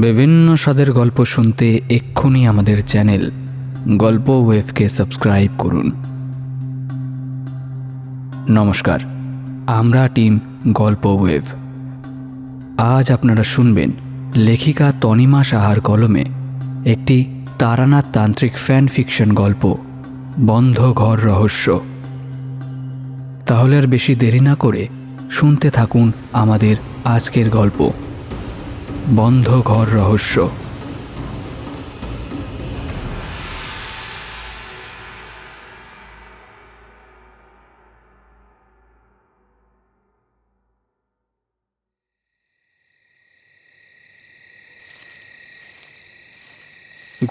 বিভিন্ন স্বাদের গল্প শুনতে এক্ষুনি আমাদের চ্যানেল গল্প ওয়েভকে সাবস্ক্রাইব করুন। নমস্কার, আমরা টিম গল্প ওয়েভ। আজ আপনারা শুনবেন লেখিকা তনিমা সাহার কলমে একটি তারানাথ তান্ত্রিক ফ্যান ফিকশন গল্প, বন্ধ ঘর রহস্য। তাহলে আর বেশি দেরি না করে শুনতে থাকুন আমাদের আজকের গল্প, বন্ধ ঘর রহস্য।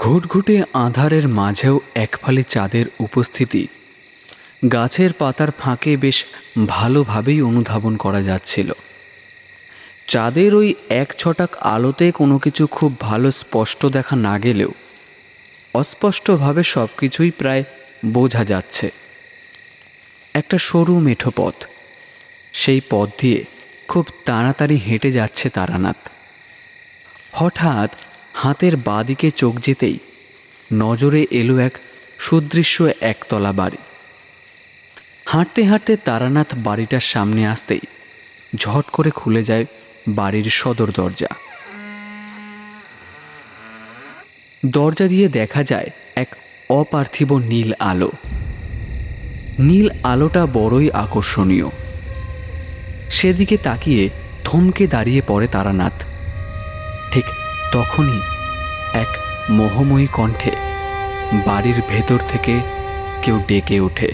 ঘুটঘুটে আঁধারের মাঝেও একফালি চাঁদের উপস্থিতি গাছের পাতার ফাঁকে বেশ ভালোভাবেই অনুধাবন করা যাচ্ছিল। চাঁদের ওই এক ছটাক আলোতে কোনো কিছু খুব ভালো স্পষ্ট দেখা না গেলেও অস্পষ্টভাবে সব কিছুই প্রায় বোঝা যাচ্ছে। একটা সরু মেঠো পথ, সেই পথ দিয়ে খুব তাড়াতাড়ি হেঁটে যাচ্ছে তারানাথ। হঠাৎ হাতের বাঁদিকে চোখ যেতেই নজরে এলো এক সুদৃশ্য একতলা বাড়ি। হাঁটতে হাঁটতে তারানাথ বাড়িটার সামনে আসতেই ঝট করে খুলে যায় বাড়ির সদর দরজা। দরজা দিয়ে দেখা যায় এক অপার্থিব নীল আলো। নীল আলোটা বড়ই আকর্ষণীয়। সেদিকে তাকিয়ে থমকে দাঁড়িয়ে পড়ে তারানাথ। ঠিক তখনই এক মোহময়ী কণ্ঠে বাড়ির ভেতর থেকে কেউ ডেকে ওঠে,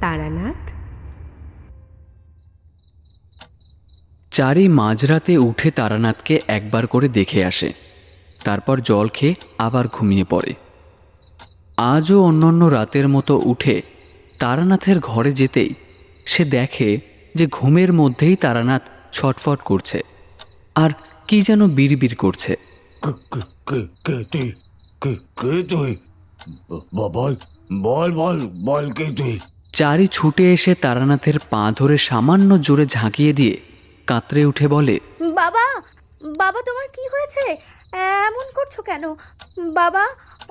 তারানাথ। চারি মাঝরাতে উঠে তারানাথকে একবার করে দেখে আসে, তারপর জল খেয়ে আবার ঘুমিয়ে পড়ে। আজও অন্যান্য রাতের মতো উঠে তারানাথের ঘরে যেতেই সে দেখে যে ঘুমের মধ্যেই তারানাথ ছটফট করছে আর কি যেন বিড়বিড় করছে। চারি ছুটে এসে তারানাথের পা ধরে সামান্য জোরে ঝাঁকিয়ে দিয়ে কাতরে উঠে বলে, বাবা, বাবা তোমার কি হয়েছে? এমন করছো কেন বাবা?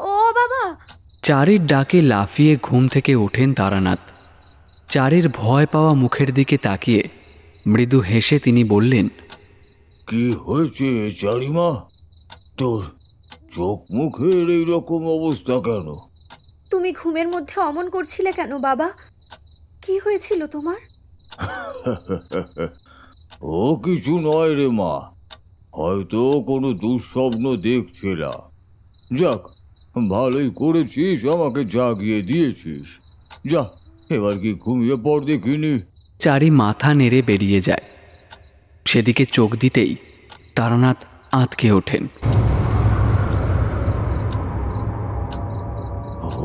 ও বাবা! চারির ডাকে লাফিয়ে ঘুম থেকে ওঠেন তারানাথ। চারির ভয় পাওয়া মুখের দিকে তাকিয়ে মৃদু হেসে তিনি বললেন, কি হয়েছে চারিমা? তোর চোখ মুখের এইরকম অবস্থা কেন? তুমি ঘুমের মধ্যে অমন করছিলে কেন বাবা? কি হয়েছিল তোমার? ও কিছু নয় রে মা, হয়তো কোনো দুঃস্বপ্ন দেখছিলাম। যাক, ভালোই করেছিস, আমাকে জাগিয়ে দিয়েছিস। যা, এবার কি ঘুমিয়ে পড় দেখিনি। চারি মাথা নেড়ে বেরিয়ে যায়। সেদিকে চোখ দিতেই তারানাথ আঁতকে ওঠেন।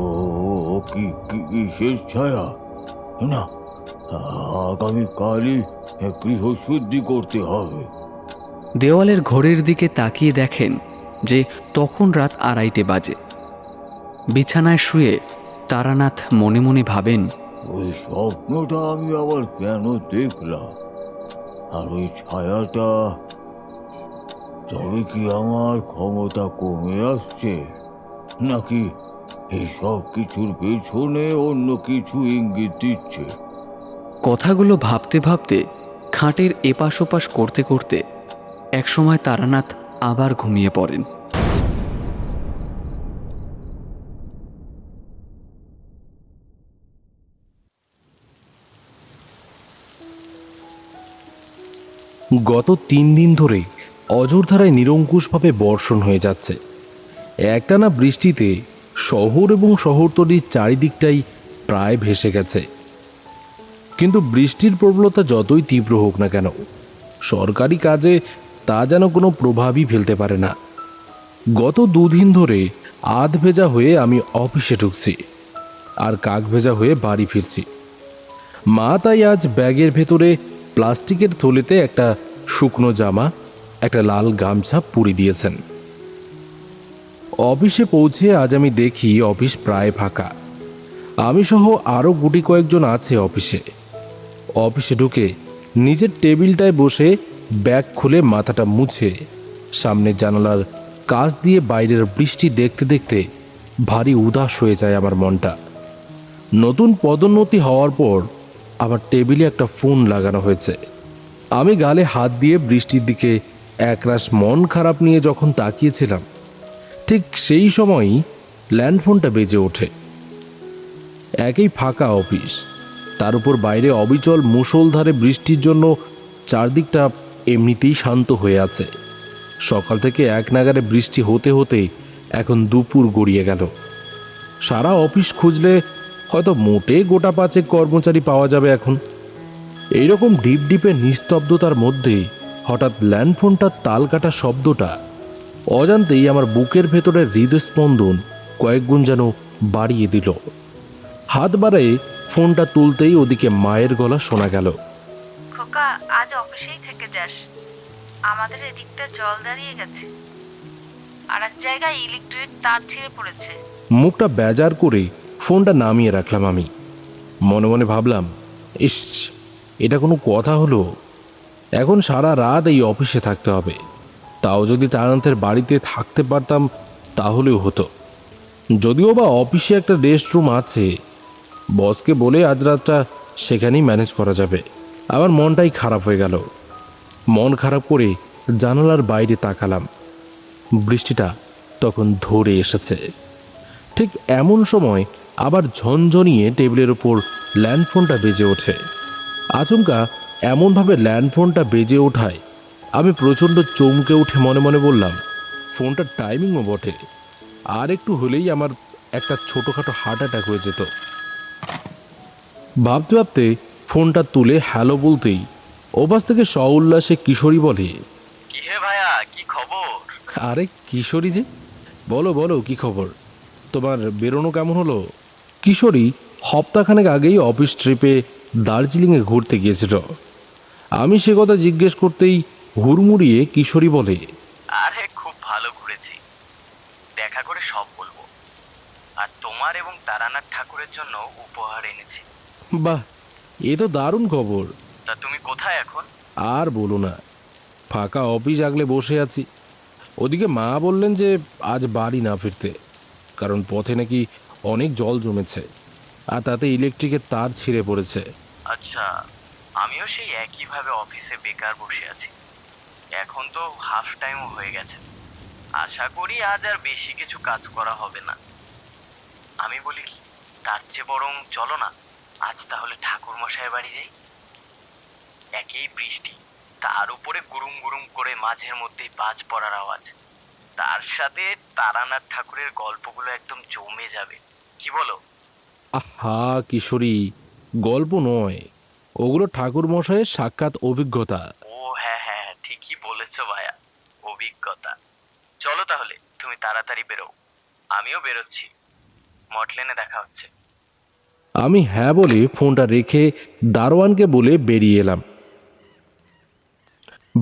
ও কি শেষ ছায়া? না, আগামীকালই গৃহশুদ্ধি করতে হবে। দেওয়ালের ঘড়ির দিকে তাকিয়ে দেখেন যে তখন রাত 2:30 বাজে। বিছানায় শুয়ে তারানাথ মনে মনে ভাবেন, ওই স্বপ্নটা আমি আবার কেন দেখলাম? আর ওই ছায়াটা, তবে কি আমার ক্ষমতা কমে আসছে, নাকি এই সব কিছুর পেছনে অন্য কিছু ইঙ্গিত দিচ্ছে? কথাগুলো ভাবতে ভাবতে খাটের এপাশ ওপাশ করতে করতে একসময় তারানাথ আবার ঘুমিয়ে পড়েন। গত 3 দিন ধরে অঝোরধারায় নিরঙ্কুশভাবে বর্ষণ হয়ে যাচ্ছে। একটানা বৃষ্টিতে শহর এবং শহরতলির চারিদিকটাই প্রায় ভেসে গেছে। কিন্তু বৃষ্টির প্রবলতা যতই তীব্র হোক না কেন, সরকারি কাজে তা যেন কোনো প্রভাবই ফেলতে পারে না। গত 2 দিন ধরে আধ ভেজা হয়ে আমি অফিসে ঢুকছি আর কাক ভেজা হয়ে বাড়ি ফিরছি। মা তাই আজ ব্যাগের ভেতরে প্লাস্টিকের থলেতে একটা শুকনো জামা, একটা লাল গামছা পুড়ে দিয়েছেন। অফিসে পৌঁছে আজ আমি দেখি অফিস প্রায় ফাঁকা। আমি সহ আরও গুটি কয়েকজন আছে অফিসে। অফিসে ঢুকে নিজের টেবিলটায় বসে ব্যাগ খুলে মাথাটা মুছে সামনের জানালার কাছ দিয়ে বাইরের বৃষ্টি দেখতে দেখতে ভারী উদাস হয়ে যায় আমার মনটা। নতুন পদোন্নতি হওয়ার পর আমার টেবিলে একটা ফোন লাগানো হয়েছে। আমি গালে হাত দিয়ে বৃষ্টির দিকে একরাশ মন খারাপ নিয়ে যখন তাকিয়েছিলাম, ঠিক সেই সময়ই ল্যান্ডফোনটা বেজে ওঠে। একই ফাঁকা অফিস, তার উপর বাইরে অবিচল মুষলধারে বৃষ্টির জন্য চারদিকটা এমনিতেই শান্ত হয়ে আছে। সকাল থেকে এক নাগারে বৃষ্টি হতে হতে এখন দুপুর গড়িয়ে গেল। সারা অফিস খুঁজলে হয়তো মোটে গোটা পাঁচেক কর্মচারী পাওয়া যাবে এখন। এইরকম ডিপ ডিপে নিস্তব্ধতার মধ্যে হঠাৎ ল্যান্ডফোনটার তাল কাটা শব্দটা অজান্তেই আমার বুকের ভেতরের হৃদস্পন্দন কয়েকগুণ যেন বাড়িয়ে দিল। হাত বাড়ায় ফোনটা তুলতেই ওদিকে মায়ের গলা শোনা গেল। খোকা, আজ অফিসেই থেকে যাস। আমাদের এদিকটা জল দাঁড়িয়ে গেছে, আর এক জায়গায় ইলেকট্রিক তার ছিঁড়ে পড়েছে। মুখটা বেজার করে ফোনটা নামিয়ে রাখলাম আমি। মনে মনে ভাবলাম, ইস, এটা কোনো কথা হলো? এখন সারা রাত এই অফিসে থাকতে হবে। তাও যদি তারানাথের বাড়িতে থাকতে পারতাম তাহলেও হতো। যদিও বা অফিসে একটা রেস্ট রুম আছে, বসকে বলে আজ রাতটা সেখানেই ম্যানেজ করা যাবে। আমার মনটাই খারাপ হয়ে গেল। মন খারাপ করে জানালার বাইরে তাকালাম। বৃষ্টিটা তখন ধরে এসেছে। ঠিক এমন সময় আবার ঝনঝনিয়ে টেবিলের ওপর ল্যান্ডফোনটা বেজে ওঠে। আচমকা এমনভাবে ল্যান্ডফোনটা বেজে ওঠায় আমি প্রচণ্ড চমকে উঠে মনে মনে বললাম, ফোনটার টাইমিংও বটে। আর একটু হলেই আমার একটা ছোটোখাটো হার্ট অ্যাটাক হয়ে যেত। ভাবতে ভাবতে ফোনটা তুলে হ্যালো বলতেই ওপাশ থেকে সউল্লাসে কিশোরী বলে, কি হে ভাইয়া, কি খবর? আরে কিশোরী যে, বলো বলো কি খবর, তোমার বেরোনো কেমন হলো? কিশোরী সপ্তাহখানেক আগেই অফিস ট্রিপে দার্জিলিংয়ে ঘুরতে গিয়েছিল। আমি সে কথা জিজ্ঞেস করতেই হুড়মুড়িয়ে কিশোরী বলে, আরে খুব ভালো ঘুরেছি, দেখা করে সব বলবো। আর তোমার এবং তারানাথ ঠাকুরের জন্য উপহার এনেছি। বাহ, এ তো দারুণ খবর। তা তুমি কোথায় এখন? আর বলো না, ফাঁকা অফিস আগলে বসে আছি। ওদিকে মা বললেন যে আজ বাড়ি না ফিরতে, কারণ পথে নাকি অনেক জল জমেছে, আর তাতে ইলেকট্রিকের তার ছিঁড়ে পড়েছে। আচ্ছা, আমিও সেই একইভাবে অফিসে বেকার বসে আছি। এখন তো হাফ টাইমও হয়ে গেছে। আশা করি আজ আর বেশি কিছু কাজ করা হবে না। আমি বলি কি, তার চেয়ে বরং চলো না আজ তাহলে ঠাকুর মশাইয়ের বাড়ি যাই। একেই বৃষ্টি, তার উপরে গুরুম গুরুম করে মাঝের মধ্যেই বাজ পড়ার আওয়াজ, তার সাথে তারানাথ ঠাকুরের গল্পগুলো একদম জমে যাবে। কি বলো? আহা কিশোরী, গল্প নয়, ওগুলো ঠাকুর মশাইয়ের সাক্ষাৎ অভিজ্ঞতা। ও হ্যাঁ হ্যাঁ, ঠিকই বলেছো ভাইয়া, অভিজ্ঞতা। চলো তাহলে তুমি তাড়াতাড়ি বেরো, আমিও বেরোচ্ছি। মটলেনে দেখা হচ্ছে। আমি হ্যাঁ বলে ফোনটা রেখে দারোয়ানকে বলে বেরিয়ে এলাম।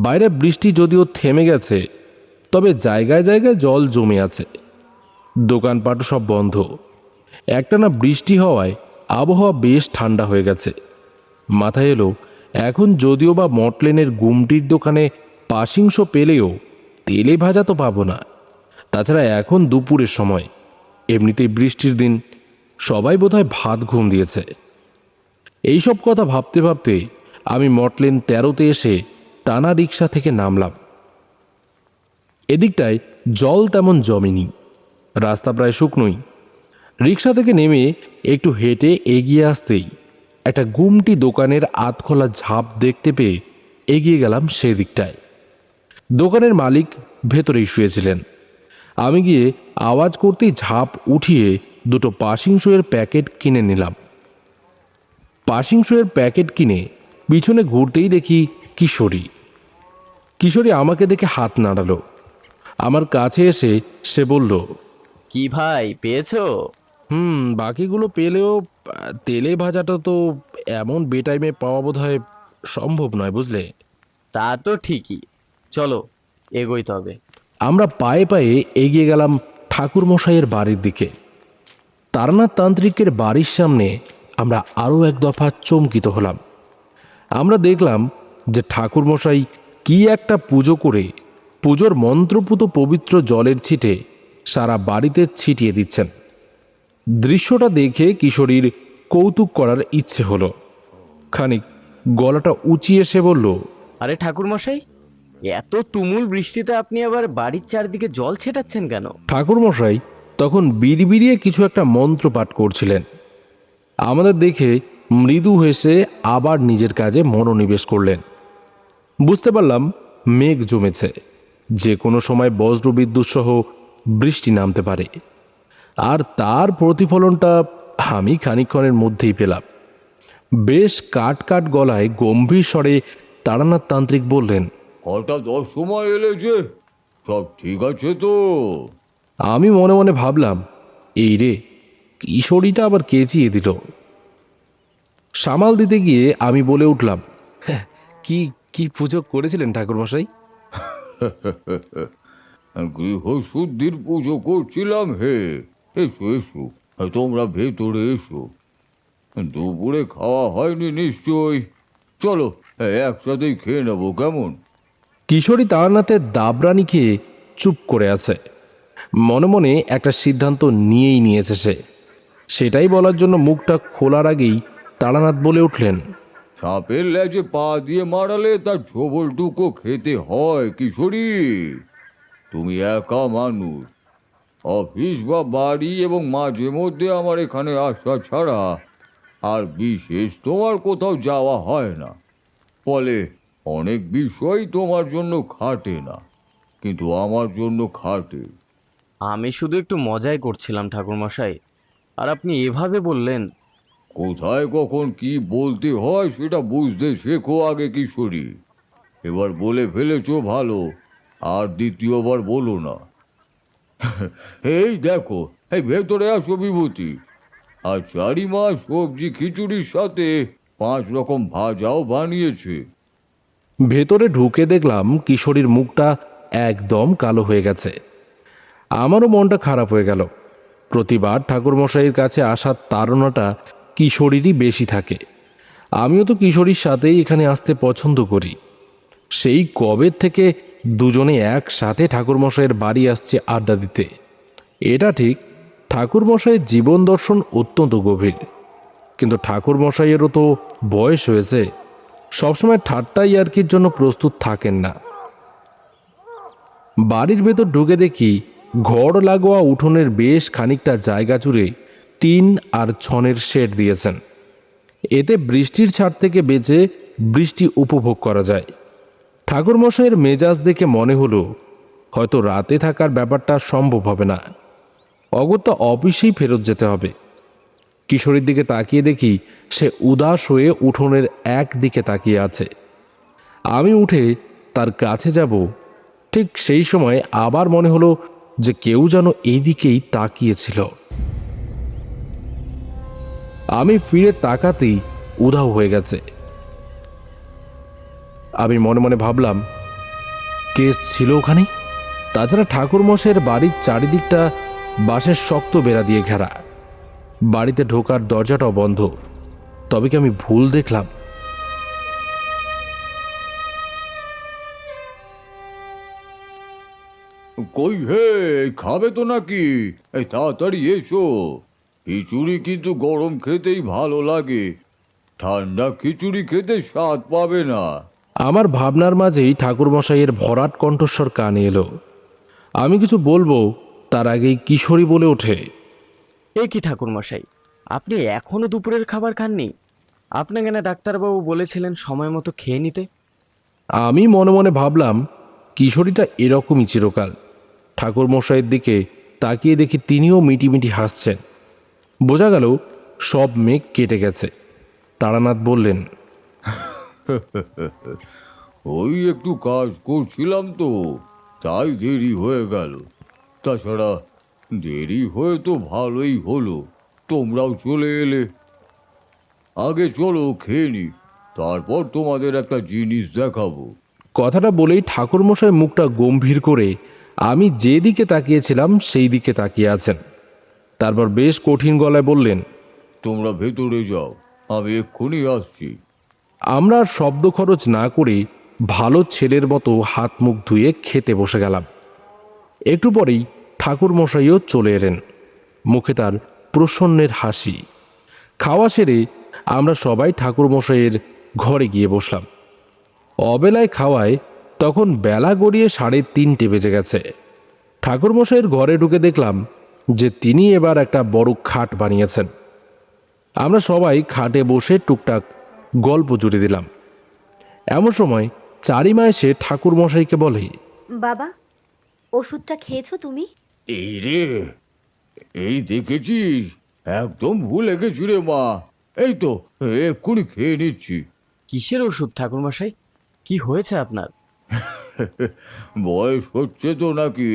বাইরে বৃষ্টি যদিও থেমে গেছে, তবে জায়গায় জায়গায় জল জমে আছে। দোকানপাটও সব বন্ধ। একটানা বৃষ্টি হওয়ায় আবহাওয়া বেশ ঠান্ডা হয়ে গেছে। মাথায় এলো, এখন যদিও বা মটলেনের গুমটির দোকানে পাশিংশ পেলেও তেলে ভাজা তো পাবো না। তাছাড়া এখন দুপুরের সময়, এমনিতেই বৃষ্টির দিন, সবাই বোধহয় ভাত ঘুম দিয়েছে। এইসব কথা ভাবতে ভাবতে আমি মটলেন 13তে এসে টানা রিক্সা থেকে নামলাম। এদিকটায় জল তেমন জমেনি, রাস্তা প্রায় শুকনোই। রিক্সা থেকে নেমে একটু হেঁটে এগিয়ে আসতেই একটা গুমটি দোকানের আধখোলা ঝাঁপ দেখতে পেয়ে এগিয়ে গেলাম সেদিকটায়। দোকানের মালিক ভেতরেই শুয়েছিলেন। আমি গিয়ে আওয়াজ করতেই ঝাঁপ উঠিয়ে দুটো পাশিংশোয়ের প্যাকেট কিনে নিলাম। পাশিংশোয়ের প্যাকেট কিনে পিছনে ঘুরতেই দেখি কিশোরী। কিশোরী আমাকে দেখে হাত নাড়ালো। আমার কাছে এসে সে বলল, কি ভাই, পেয়েছো? বাকিগুলো পেলেও তেলে ভাজাটা তো এমন বেটাইমে পাওয়া বোধহয় সম্ভব নয়, বুঝলে? তা তো ঠিকই, চলো এগোই তবে। আমরা পায়ে পায়ে এগিয়ে গেলাম ঠাকুরমশাইয়ের বাড়ির দিকে। তারানাথ তান্ত্রিকের বাড়ির সামনে আমরা আরও এক দফা চমকিত হলাম। আমরা দেখলাম যে ঠাকুরমশাই কি একটা পুজো করে পুজোর মন্ত্রপুত পবিত্র জলের ছিটে সারা বাড়িতে ছিটিয়ে দিচ্ছেন। দৃশ্যটা দেখে কিশোরীর কৌতুক করার ইচ্ছে হলো। খানিক গলাটা উঁচিয়ে সে বলল, আরে ঠাকুরমশাই, এত তুমুল বৃষ্টিতে আপনি আবার বাড়ির চারদিকে জল ছেটাচ্ছেন কেন? ঠাকুরমশাই তখন বিড়বিড়িয়ে কিছু একটা মন্ত্র পাঠ করছিলেন। আমাদের দেখে মৃদু হেসে আবার নিজের কাজে মনোনিবেশ করলেন। বুঝতে পারলাম মেঘ জমেছে, যে কোনো সময় বজ্রবিদ্যুৎ সহ বৃষ্টি নামতে পারে। আর তার প্রতিফলনটা আমি খানিকক্ষণের মধ্যেই পেলাম। বেশ কাট কাট গলায় গম্ভীর স্বরে তারানাথ তান্ত্রিক বললেন, হঠাৎ অসময় এলে যে, সব ঠিক আছে তো? আমি মনে মনে ভাবলাম, এই রে, কিশোরীটা আবার কেচিয়ে দিল। সামাল দিতে গিয়ে আমি বলে উঠলাম, "হ্যাঁ, কি কি পুজো করেছিলেন ঠাকুরমশাই?" গৃহশুদ্ধির পুজো করছিলাম হে। এসো এসো, তোমরা ভেতরে এসো। দুপুরে খাওয়া হয়নি নিশ্চয়ই। চলো একসাথেই খেয়ে নেবো, কেমন? কিশোরী তারানাথের দাবরানি খেয়ে চুপ করে আছে। মনে মনে একটা সিদ্ধান্ত নিয়েই নিয়েছে সে। সেটাই বলার জন্য মুখটা খোলার আগেই তারানাথ বলে উঠলেন, সাপের লেজে পা দিয়ে মারালে তার ছোবলটুকু খেতে হয় কিশোরী। তুমি একা মানুষ, অফিস বা বাড়ি এবং মাঝে মধ্যে আমার এখানে আসা ছাড়া আর বিশেষ তোমার কোথাও যাওয়া হয় না। ফলে অনেক বিষয় তোমার জন্য খাটে না, কিন্তু আমার জন্য খাটে। আমি শুধু একটু মজাই করছিলাম ঠাকুরমশাই, আর আপনি এভাবে বললেন। কোথায় কখন কি বলতে হয় সেটা বুঝতে শেখো আগে কিশোরী। এবার বলে ফেলেছো ভালো, আর দ্বিতীয়বার বলো না। এই দেখো, এই ভেতরে আসো বিভূতি। আর চারিমা সবজি খিচুড়ির সাথে 5 রকম ভাজাও বানিয়েছে। ভেতরে ঢুকে দেখলাম কিশোরীর মুখটা একদম কালো হয়ে গেছে। আমারও মনটা খারাপ হয়ে গেল। প্রতিবার ঠাকুরমশাইয়ের কাছে আসার তাড়নাটা কিশোরীরই বেশি থাকে। আমিও তো কিশোরীর সাথেই এখানে আসতে পছন্দ করি। সেই কবে থেকে দুজনে একসাথে ঠাকুরমশাইয়ের বাড়ি আসছে আড্ডা দিতে। এটা ঠিক, ঠাকুরমশাইয়ের জীবন দর্শন অত্যন্ত গভীর, কিন্তু ঠাকুরমশাইয়েরও তো বয়স হয়েছে। সবসময় ঠাট্টা ইয়ার্কির জন্য প্রস্তুত থাকেন না। বাড়ির ভেতর ঢুকে দেখি ঘর লাগোয়া উঠোনের বেশ খানিকটা জায়গা জুড়ে টিন আর ছনের শেড দিয়েছেন। এতে বৃষ্টির ছাড় থেকে বেঁচে বৃষ্টি উপভোগ করা যায়। ঠাকুরমশাইয়ের মেজাজ দেখে মনে হলো হয়তো রাতে থাকার ব্যাপারটা সম্ভব হবে না, অগত্যা অফিসেই ফেরত যেতে হবে। কিশোরীর দিকে তাকিয়ে দেখি সে উদাস হয়ে উঠোনের এক দিকে তাকিয়ে আছে। আমি উঠে তার কাছে যাব, ঠিক সেই সময় আবার মনে হলো যে কেউ যেন এই দিকেই তাকিয়েছিল। আমি ফিরে তাকাতেই উধাও হয়ে গেছে। আমি মনে মনে ভাবলাম, কে ছিল ওখানে? তাছাড়া ঠাকুরমশাইয়ের বাড়ির চারিদিকটা বাঁশের শক্ত বেড়া দিয়ে ঘেরা। বাড়িতে ঢোকার দরজাটাও বন্ধ। তবে কি আমি ভুল দেখলাম? কই হে, খাবে তো নাকি? এই তাড়াতাড়ি এসো। খিচুড়ি কিন্তু গরম খেতেই ভালো লাগে, ঠান্ডা খিচুড়ি খেতে স্বাদ পাবে না। আমার ভাবনার মাঝেই ঠাকুরমশাইয়ের ভরাট কণ্ঠস্বর কানে এলো। আমি কিছু বলবো তার আগেই কিশোরী বলে ওঠে, এ কি ঠাকুরমশাই, আপনি এখনো দুপুরের খাবার খাননি? আপনাকে না ডাক্তারবাবু বলেছিলেন সময় মতো খেয়ে নিতে? আমি মনে মনে ভাবলাম কিশোরীটা এরকমই চিরকাল। ঠাকুরমশাইয়ের দিকে তাকিয়ে দেখি তিনিও মিটিমিটি হাসছেন। বোঝা গেল সব মেঘ কেটে গেছে। তারানাথ বললেন, ওই একটু কাজ করছিলাম তো, তাই দেরি হয়ে গেল। তাছাড়া দেরি হয়ে তো ভালোই হলো, তোমরাও চলে এলে। আগে চলো খেয়ে নি, তারপর তোমাদের একটা জিনিস দেখাবো। কথাটা বলেই ঠাকুরমশাই মুখটা গম্ভীর করে আমি যেদিকে তাকিয়েছিলাম সেই দিকে তাকিয়ে আছেন। তারপর বেশ কঠিন গলায় বললেন, তোমরা ভেতরে যাও, আমি এক্ষুনি আসছি। আমরা আর শব্দ খরচ না করে ভালো ছেলের মতো হাত মুখ ধুয়ে খেতে বসে গেলাম। একটু পরেই ঠাকুরমশাইও চলে এলেন, মুখে তার প্রসন্নের হাসি। খাওয়া সেরে আমরা সবাই ঠাকুরমশাইয়ের ঘরে গিয়ে বসলাম। অবেলায় খাওয়ায় তখন বেলা গড়িয়ে 3:30 বেজে গেছে। ঠাকুরমশাইয়ের ঘরে ঢুকে দেখলাম যে তিনি এবার একটা বড় খাট বানিয়েছেন। আমরা সবাই খাটে বসে টুকটাক গল্প জুড়ে দিলাম। এমন সময় চারিমা এসে ঠাকুরমশাইকে বলে, বাবা, ওষুধটা খেয়েছো তুমি? এই রে, এই দেখেছিস, একদম ভুলে গেছি রে মা। এই তো এক্ষুনি খেয়ে নিচ্ছি। কিসের ওষুধ ঠাকুরমশাই? কি হয়েছে আপনার? বয়স হচ্ছে তো নাকি?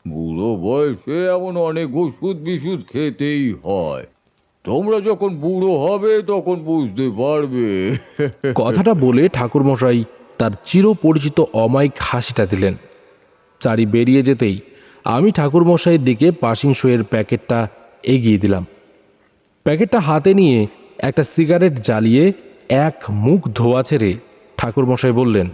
বুড়ো বয়সে এমন অনেক ওষুধ বিশুধ খেতেই হয়। তোমরা যখন বুড়ো হবে তখন বুঝতে পারবে। কথাটা বলে ঠাকুরমশাই তার চিরপরিচিত অমায়িক হাসিটা দিলেন। চারি বেরিয়ে যেতেই আমি ঠাকুরমশাইয়ের দিকে পাসিং শোয়ের প্যাকেটটা এগিয়ে দিলাম। প্যাকেটটা হাতে নিয়ে একটা সিগারেট জ্বালিয়ে এক মুখ ধোয়া ছেড়ে ঠাকুরমশাই বললেন,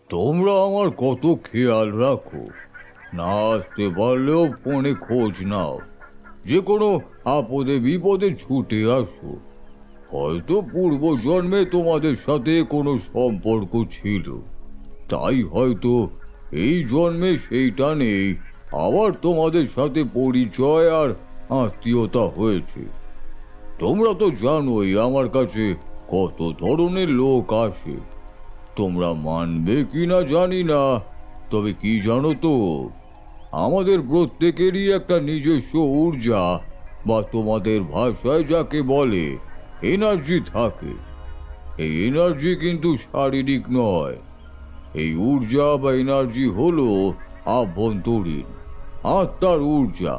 তোমরা আমার কত খেয়াল রাখো। না আসতে পারলেও ফোনে খোঁজ নাও, যে কোনো আপদে বিপদে ছুটে আসো। হয়তো পূর্বজন্মে তোমাদের সাথে কোনো সম্পর্ক ছিল, তাই হয়তো এই জন্মে সেইটা নেই, আবার তোমাদের সাথে পরিচয় আর আত্মীয়তা হয়েছে। তোমরা তো জানোই আমার কাছে কত ধরনের লোক আসে। তোমরা মানবে কিনা জানি না, তবে কি জানো তো, আমাদের প্রত্যেকেরই একটা নিজস্ব ঊর্জা বা তোমাদের ভাষায় যাকে বলে এনার্জি থাকে। এই এনার্জি কিন্তু শারীরিক নয়। এই ঊর্জা বা এনার্জি হলো আভ্যন্তরীণ, আত্মার ঊর্জা।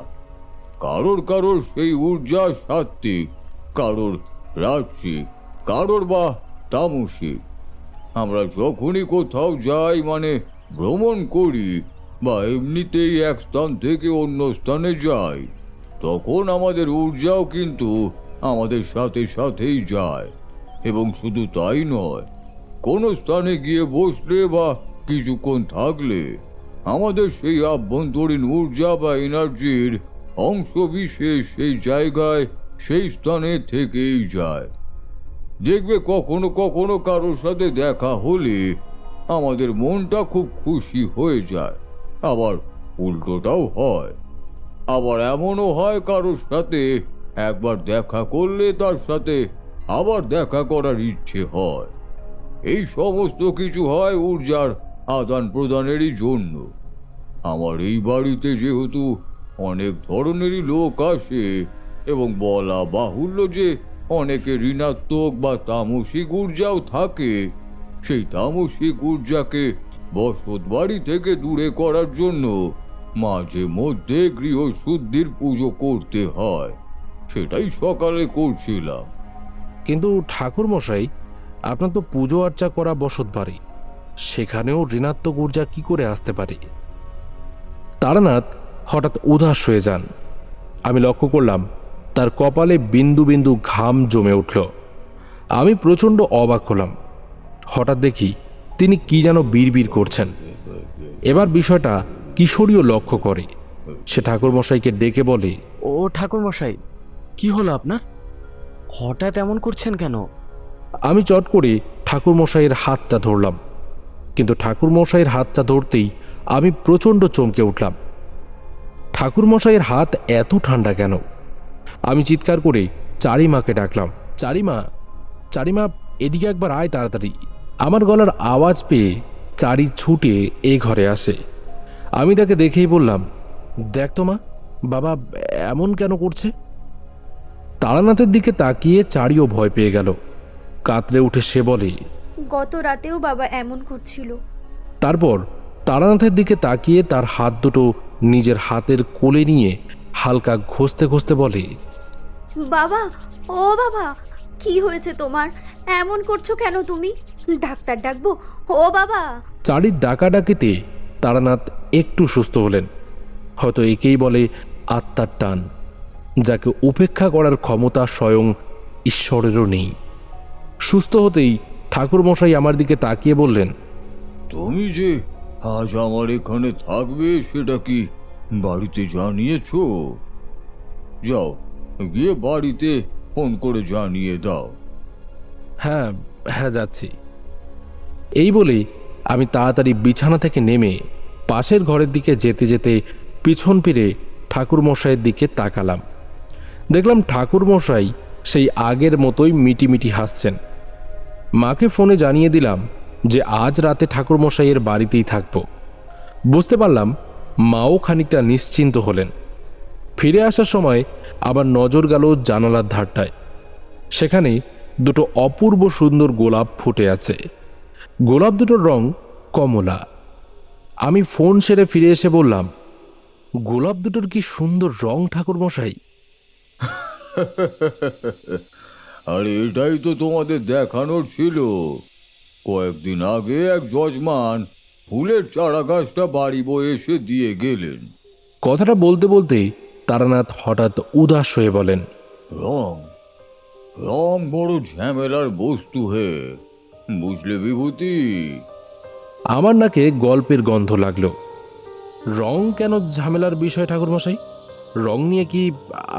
কারোর কারোর সেই ঊর্জা সাত্ত্বিক, কারোর রাজসিক, কারোর বা তামসিক। আমরা যখনই কোথাও যাই, মানে ভ্রমণ করি বা এমনিতেই এক স্থান থেকে অন্য স্থানে যাই, তখন আমাদের ঊর্জাও কিন্তু আমাদের সাথে সাথেই যায়। এবং শুধু তাই নয়, কোনো স্থানে গিয়ে বসলে বা কিছুক্ষণ থাকলে আমাদের সেই আভ্যন্তরীণ ঊর্জা বা এনার্জির অংশ বিশেষ সেই জায়গায় সেই স্থানে থেকেই যায়। দেখবে কখনো কখনো কারোর সাথে দেখা হলে আমাদের মনটা খুব খুশি হয়ে যায়, আবার উল্টোটাও হয়। আবার এমনও হয় কারোর সাথে একবার দেখা করলে তার সাথে আবার দেখা করার ইচ্ছে হয়। এই সমস্ত কিছু হয় ঊর্জার আদান প্রদানেরই জন্য। আমার এই বাড়িতে যেহেতু অনেক ধরনেরই লোক আসে, এবং বলা বাহুল্য যে অনেকে ঋণাত্মক বা তামসিক ঊর্জাও থাকে, সেই তামসিক ঊর্জাকে বসত বাড়ি থেকে দূরে করার জন্য মাঝে মধ্যে গৃহশুদ্ধির পুজো করতে হয়। সেটাই সকালে করছিলাম। কিন্তু ঠাকুরমশাই, আপনার তো পুজো আর্চা করা বসত বাড়ি, সেখানেও ঋণাত্মক ঊর্জা কি করে আসতে পারে? তারানাথ হঠাৎ উদাস হয়ে যান। আমি লক্ষ্য করলাম তার কপালে বিন্দু বিন্দু ঘাম জমে উঠল। আমি প্রচণ্ড অবাক হলাম। হঠাৎ দেখি তিনি কি যেন বিড়বিড় করছেন। এবার বিষয়টা কিশোরীও লক্ষ্য করে। সে ঠাকুরমশাইকে ডেকে বলে, ও ঠাকুরমশাই, কি হলো আপনার? হঠাৎ এমন করছেন কেন? আমি চট করে ঠাকুরমশাইয়ের হাতটা ধরলাম, কিন্তু ঠাকুরমশাইয়ের হাতটা ধরতেই আমি প্রচণ্ড চমকে উঠলাম। ঠাকুরমশাইয়ের হাত এত ঠান্ডা কেন? আমি চিৎকার করে চারিমাকে ডাকলাম, চারিমা, চারিমা, এদিকে একবার আয় তাড়াতাড়ি। আমার গলার আওয়াজ পেয়ে চারি ছুটে এ ঘরে আসে। আমি তাকে দেখেই বললাম, দেখ তো মা, বাবা এমন কেন করছে? তারানাথের দিকে তাকিয়ে চারিও ভয় পেয়ে গেল। কাতরে উঠে সে বলে, গত রাতেও বাবা এমন করছিল। তারপর তারানাথের দিকে তাকিয়ে তার হাত দুটো নিজের হাতের কোলে নিয়ে হালকা ঘষতে ঘষতে বলে, বাবা, ও বাবা, কি হয়েছে তোমার? এমন করছো কেন তুমি? ডাক্তার ডাকবো? ও বাবা। চারির ডাকাডাকিতে তারানাথ একটু সুস্থ হলেন। হয়তো একেই বলে আত্মার টান, যাকে উপেক্ষা করার ক্ষমতা স্বয়ং ঈশ্বরেরও নেই। সুস্থ হতেই ঠাকুরমশাই আমার দিকে তাকিয়ে বললেন, তুমি যে আজ আমার এখানে থাকবে সেটা কি বাড়িতে জানিয়েছো? যাও, গিয়ে বাড়িতে ফোন করে জানিয়ে দাও। হ্যাঁ হ্যাঁ যাচ্ছি। এই বলে আমি তাড়াতাড়ি বিছানা থেকে নেমে পাশের ঘরের দিকে যেতে যেতে পিছন ফিরে ঠাকুরমশাইয়ের দিকে তাকালাম। দেখলাম ঠাকুরমশাই সেই আগের মতোই মিটিমিটি হাসছেন। মাকে ফোনে জানিয়ে দিলাম যে আজ রাতে ঠাকুরমশাইয়ের বাড়িতেই থাকব। বুঝতে পারলাম মাও খানিকটা নিশ্চিন্ত হলেন। ফিরে আসার সময় আবার নজর গেল জানালার ধারটায়। সেখানে দুটো অপূর্ব সুন্দর গোলাপ ফুটে আছে। গোলাপ দুটোর রং কমলা। আমি ফোন সেরে ফিরে এসে বললাম, গোলাপ দুটোর কি সুন্দর রং ঠাকুরমশাই। আর এটাই তো তোমাদের দেখানোর ছিল। কয়েকদিন আগে এক যজমান ফুলের চারা গাছটা বাড়ি বয়ে এসে দিয়ে গেলেন। কথাটা বলতে বলতে তারানাথ হঠাৎ উদাস হয়ে বলেন, রং রং বড় ঝামেলার বস্তু হে, বুঝলে বিভূতি? আমার নাকে গল্পের গন্ধ লাগলো। রং কেন ঝামেলার বিষয় ঠাকুরমশাই? রং নিয়ে কি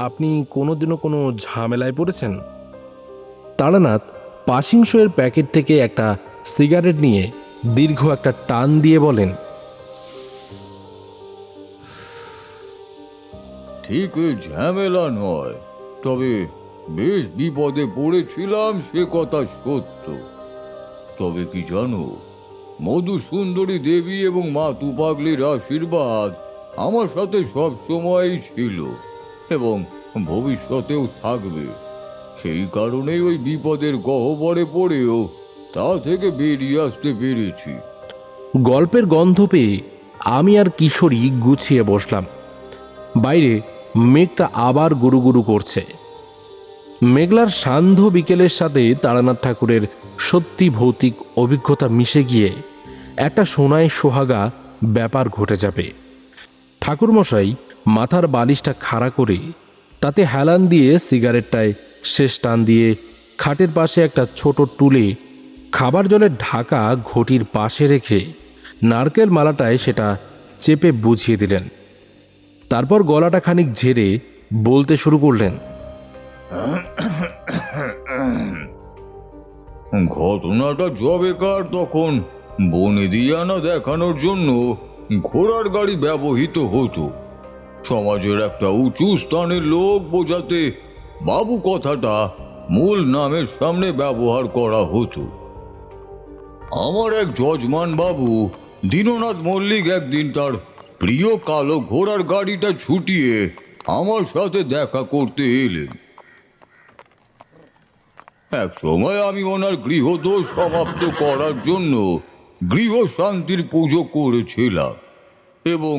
আপনি কোনোদিনও কোনো ঝামেলায় পড়েছেন? তারানাথ পাসিং শোয়ের প্যাকেট থেকে একটা সিগারেট নিয়ে দীর্ঘ একটা টান দিয়ে বলেন, ঠিক ঝামেলা নয়, তবে বেশ বিপদে পড়েছিলাম, সে কথা সত্য। তবে কি জানো, মধুসুন্দরী দেবী এবং মা তুপাগলির আশীর্বাদ আমার সাথে সব সময়ই ছিল এবং ভবিষ্যতেও থাকবে। সেই কারণেই ওই বিপদের গহ্বরে পড়েও তা থেকে বেরিয়ে আসতে পেরেছি। গল্পের গন্ধ পেয়ে আমি আর কিশোরী গুছিয়ে বসলাম। বাইরে মেঘটা আবার গুরু গুরু করছে। মেঘলার সান্ধ্য বিকেলের সাথে তারানাথ ঠাকুরের সত্যি ভৌতিক অভিজ্ঞতা মিশে গিয়ে একটা সোনায় সোহাগা ব্যাপার ঘটে যাবে। ঠাকুরমশাই মাথার বালিশটা খাড়া করে তাতে হেলান দিয়ে সিগারেটটায় শেষ টান দিয়ে খাটের পাশে একটা ছোট টুলে খাবার জলের ঢাকা ঘটির পাশে রেখে নারকেল মালাটায় সেটা চেপে বুঝিয়ে দিলেন। তারপর গলাটা খানিক ঝেড়ে বলতে শুরু করলেন, ঘটনাটা জবেকার তখন বনে দিয়ানা দেখানোর জন্য ঘোড়ার গাড়ি ব্যবহৃত হতো। সমাজের একটা উঁচু স্থানের লোক বোঝাতে বাবু কথাটা মূল নামের সামনে ব্যবহার করা হতো। আমার এক যজমান বাবু দীননাথ মল্লিক একদিন তার প্রিয় কালো ঘোড়ার গাড়িটা ছুটিয়ে আমার সাথে দেখা করতে এলেন। এক সময় আমি ওনার গৃহদোষ সমাপ্ত করার জন্য গৃহ শান্তির পুজো করেছিলাম এবং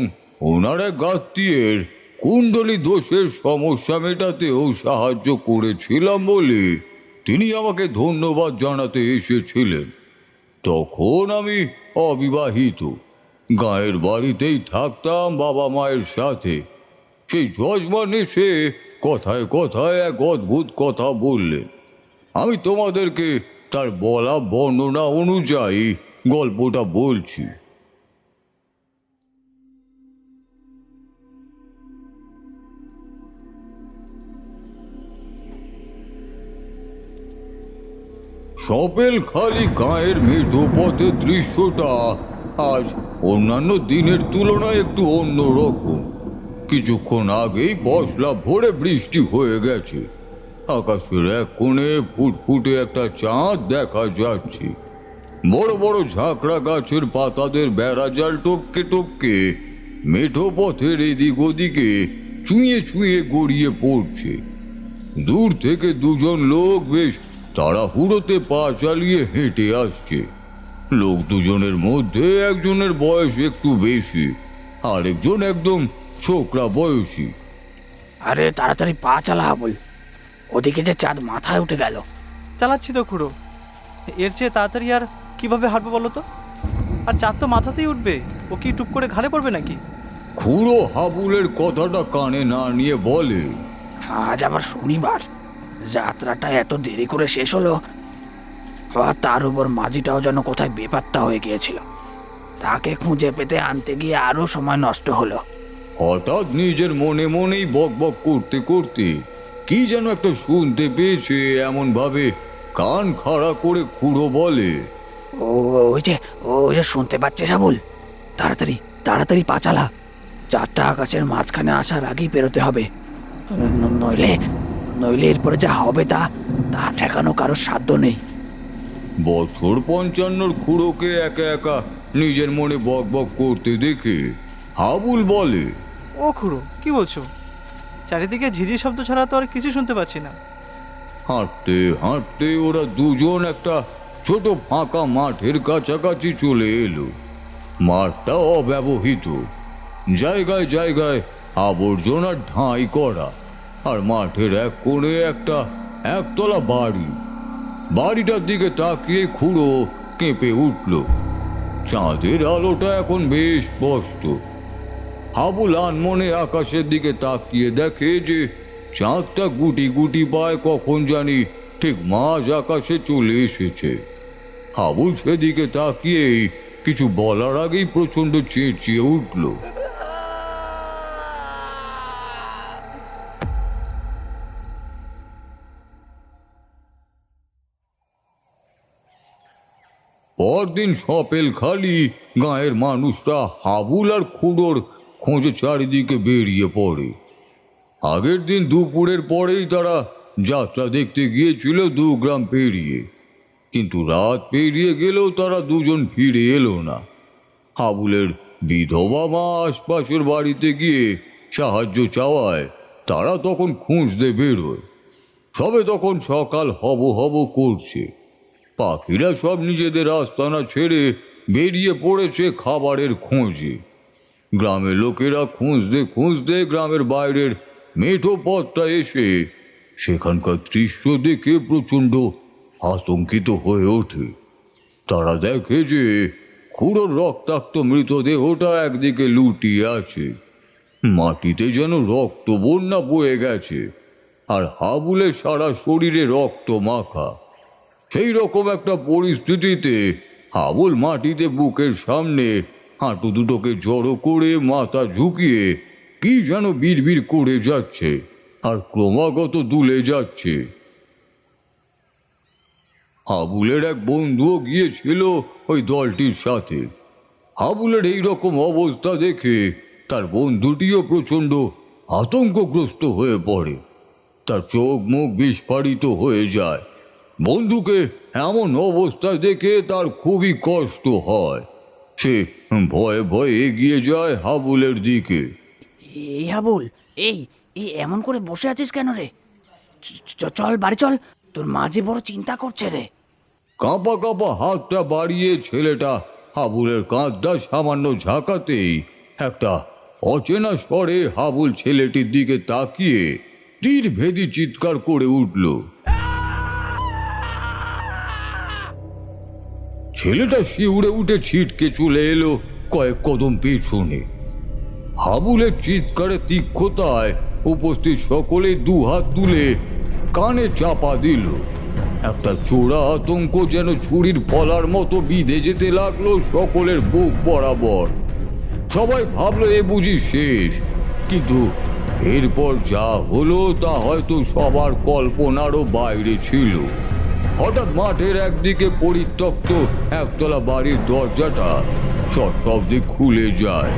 ওনার এক আত্মীয়ের কুণ্ডলী দোষের সমস্যা মেটাতেও সাহায্য করেছিলাম বলে তিনি আমাকে ধন্যবাদ জানাতে এসেছিলেন। তখন আমি অবিবাহিত, গাঁয়ের বাড়িতেই থাকতাম বাবা মায়ের সাথে। সেই যজমান এসে কথায় কথায় এক অদ্ভুত কথা বললেন। আমি তোমাদেরকে তার বলা বর্ণনা অনুযায়ী গল্পটা বলছি। সপেলখালি গাঁয়ের মেঠো পথের দৃশ্যটা আজ অন্যান্য দিনের তুলনায় একটু অন্যরকম। কিছুক্ষণ আগেই পশলা ভরে বৃষ্টি হয়ে গেছে। আকাশের এক কোণে ফুটফুটে একটা চাঁদ দেখা যাচ্ছে। বড় বড় ঝাঁকড়া গাছের পাতাদের বেড়াজাল টপকে টপকে মেঠো পথের এদিক ওদিকে চুঁয়ে চুঁয়ে গড়িয়ে পড়ছে। দূর থেকে দুজন লোক বেশ তাড়াহুড়োতে পা চালিয়ে হেঁটে আসছে। লোক দুজনের মধ্যে একজনের বয়স একটু বেশি, আরেকজন একদম ছোকরা বয়সী। আরে তাড়াতাড়ি পা চালা বল, ওদিকে যে চাঁদ মাথায় উঠে গেল। চালাচ্ছি তো খুড়ো, এর চেয়ে তাড়াতাড়ি আর কিভাবে হাঁটবো বলো তো? আর চাঁদ তো মাথাতেই উঠবে, ও কি টুপ করে ঘাড়ে পড়বে নাকি? খুড়ো হাবুলের কথাটা কানে না নিয়ে বলে, আজ আবার শনিবার, যাত্রাটা এত দেরি করে শেষ হলো, আর তার উপর মাঝিটাও যেন কোথায় বেপাত্তা হয়ে গিয়েছিল। তাকে খুঁজে পেতে আনতে গিয়ে আরো সময় নষ্ট হলো। হঠাৎ নিজের মনে মনেই বক বক করতে করতে কি যেন একটা শুনতে পেয়েছে, এমন ভাবে কান খাড়া করে খুড়ো বলে, ও ওই যে শুনতে পাচ্ছে সাবুল, তাড়াতাড়ি তাড়াতাড়ি পা চালা, চারটা আকাশের মাঝখানে আসার আগেই বেরোতে হবে। নইলে নইলে এরপরে যা হবে তা ঠেকানো কারোর সাধ্য নেই। বছর 55 খুড়োকে একা একা নিজের মনে বক বক করতে দেখে হাবুল বলে, ও খুড়ো, কি বলছো? চারিদিকে ঝিঝি শব্দ ছাড়া তো আর কিছু শুনতে পাচ্ছি না। হাঁটতে হাঁটতে ওরা দুজন একটা ছোট ফাঁকা মাঠের কাছাকাছি চলে এলো। মাঠটা অব্যবহৃত, জায়গায় জায়গায় আবর্জনার ঢাই করা, আর মাঠের এক কোণে একটা একতলা বাড়ি। বাড়িটার দিকে তাকিয়ে খুড়ো কেঁপে উঠল। চাঁদের আলোটা এখন বেশ স্পষ্ট। হাবুল আনমনে আকাশের দিকে তাকিয়ে দেখে যে চাঁদটা গুটি গুটি পায় কখন জানি ঠিক মাঝ আকাশে চলে এসেছে। হাবুল সেদিকে তাকিয়েই কিছু বলার আগেই প্রচন্ড চেঁচিয়ে উঠল। পরদিন সপেল খালি গাঁয়ের মানুষরা হাবুল আর খুড়োর খোঁজে চারিদিকে বেরিয়ে পড়ে। আগের দিন দুপুরের পরেই তারা যাত্রা দেখতে গিয়েছিল 2 গ্রাম পেরিয়ে, কিন্তু রাত পেরিয়ে গেলেও তারা দুজন ফিরে এলো না। হাবুলের বিধবা মা আশপাশের বাড়িতে গিয়ে সাহায্য চাওয়ায় তারা তখন খুঁজতে বেরোয়। সবে তখন সকাল হব হব করছে। পাখিরা সব নিজেদের আস্তানা ছেড়ে বেরিয়ে পড়েছে খাবারের খোঁজে। গ্রামের লোকেরা খুঁজতে খুঁজতে গ্রামের বাইরের মেঠো পথটা এসে সেখানকার দৃশ্য দেখে প্রচণ্ড আতঙ্কিত হয়ে ওঠে। তারা দেখে যে খুড়োর রক্তাক্ত মৃতদেহটা একদিকে লুটিয়ে আছে, মাটিতে যেন রক্ত বন্যা বয়ে গেছে, আর হাবুলের সারা শরীরে রক্ত মাখা। সেই রকম একটা পরিস্থিতিতে হাবুল মাটিতে বুকের সামনে হাঁটু দুটোকে জড়ো করে মাথা ঝুঁকিয়ে কি যেন বিড়বিড় করে যাচ্ছে, আর ক্রমাগত দুলে যাচ্ছে। হাবুলের এক বন্ধুও গিয়েছিল ওই দলটির সাথে। হাবুলের এই রকম অবস্থা দেখে তার বন্ধুটিও প্রচণ্ড আতঙ্কগ্রস্ত হয়ে পড়ে। তার চোখ মুখ বিস্ফারিত হয়ে যায়। বন্ধুকে এমন অবস্থা দেখে তার খুবই কষ্ট হয়। সে ভয়ে ভয়ে এগিয়ে যায় হাবুলের দিকে। এই হাবুল, এই এই এমন করে বসে আছিস কেন রে? চল বাড়ি চল, তোর মা যে বড় চিন্তা করছে রে। কাঁপা কাঁপা হাতটা বাড়িয়ে ছেলেটা হাবুলের কাঁধটা সামান্য ঝাঁকাতেই একটা অচেনা স্বরে হাবুল ছেলেটির দিকে তাকিয়ে তীর ভেদি চিৎকার করে উঠল। ছেলেটা শিউরে উঠে ছিটকে চলে এলো কয়েক কদম পেছনে। হাবুলের চিৎকারে তীক্ষ্ণতায় উপস্থিত সকলে 2 হাত তুলে কানে চাপা দিল। একটা চোরা আতঙ্ক যেন ছুরির ফলার মতো বিঁধে যেতে লাগলো সকলের বুক বরাবর। সবাই ভাবলো এ বুঝি শেষ, কিন্তু এরপর যা হলো তা হয়তো সবার কল্পনারও বাইরে ছিল। হঠাৎ মাঠের একদিকে পরিত্যক্ত একতলা বাড়ির দরজাটা সশব্দে খুলে যায়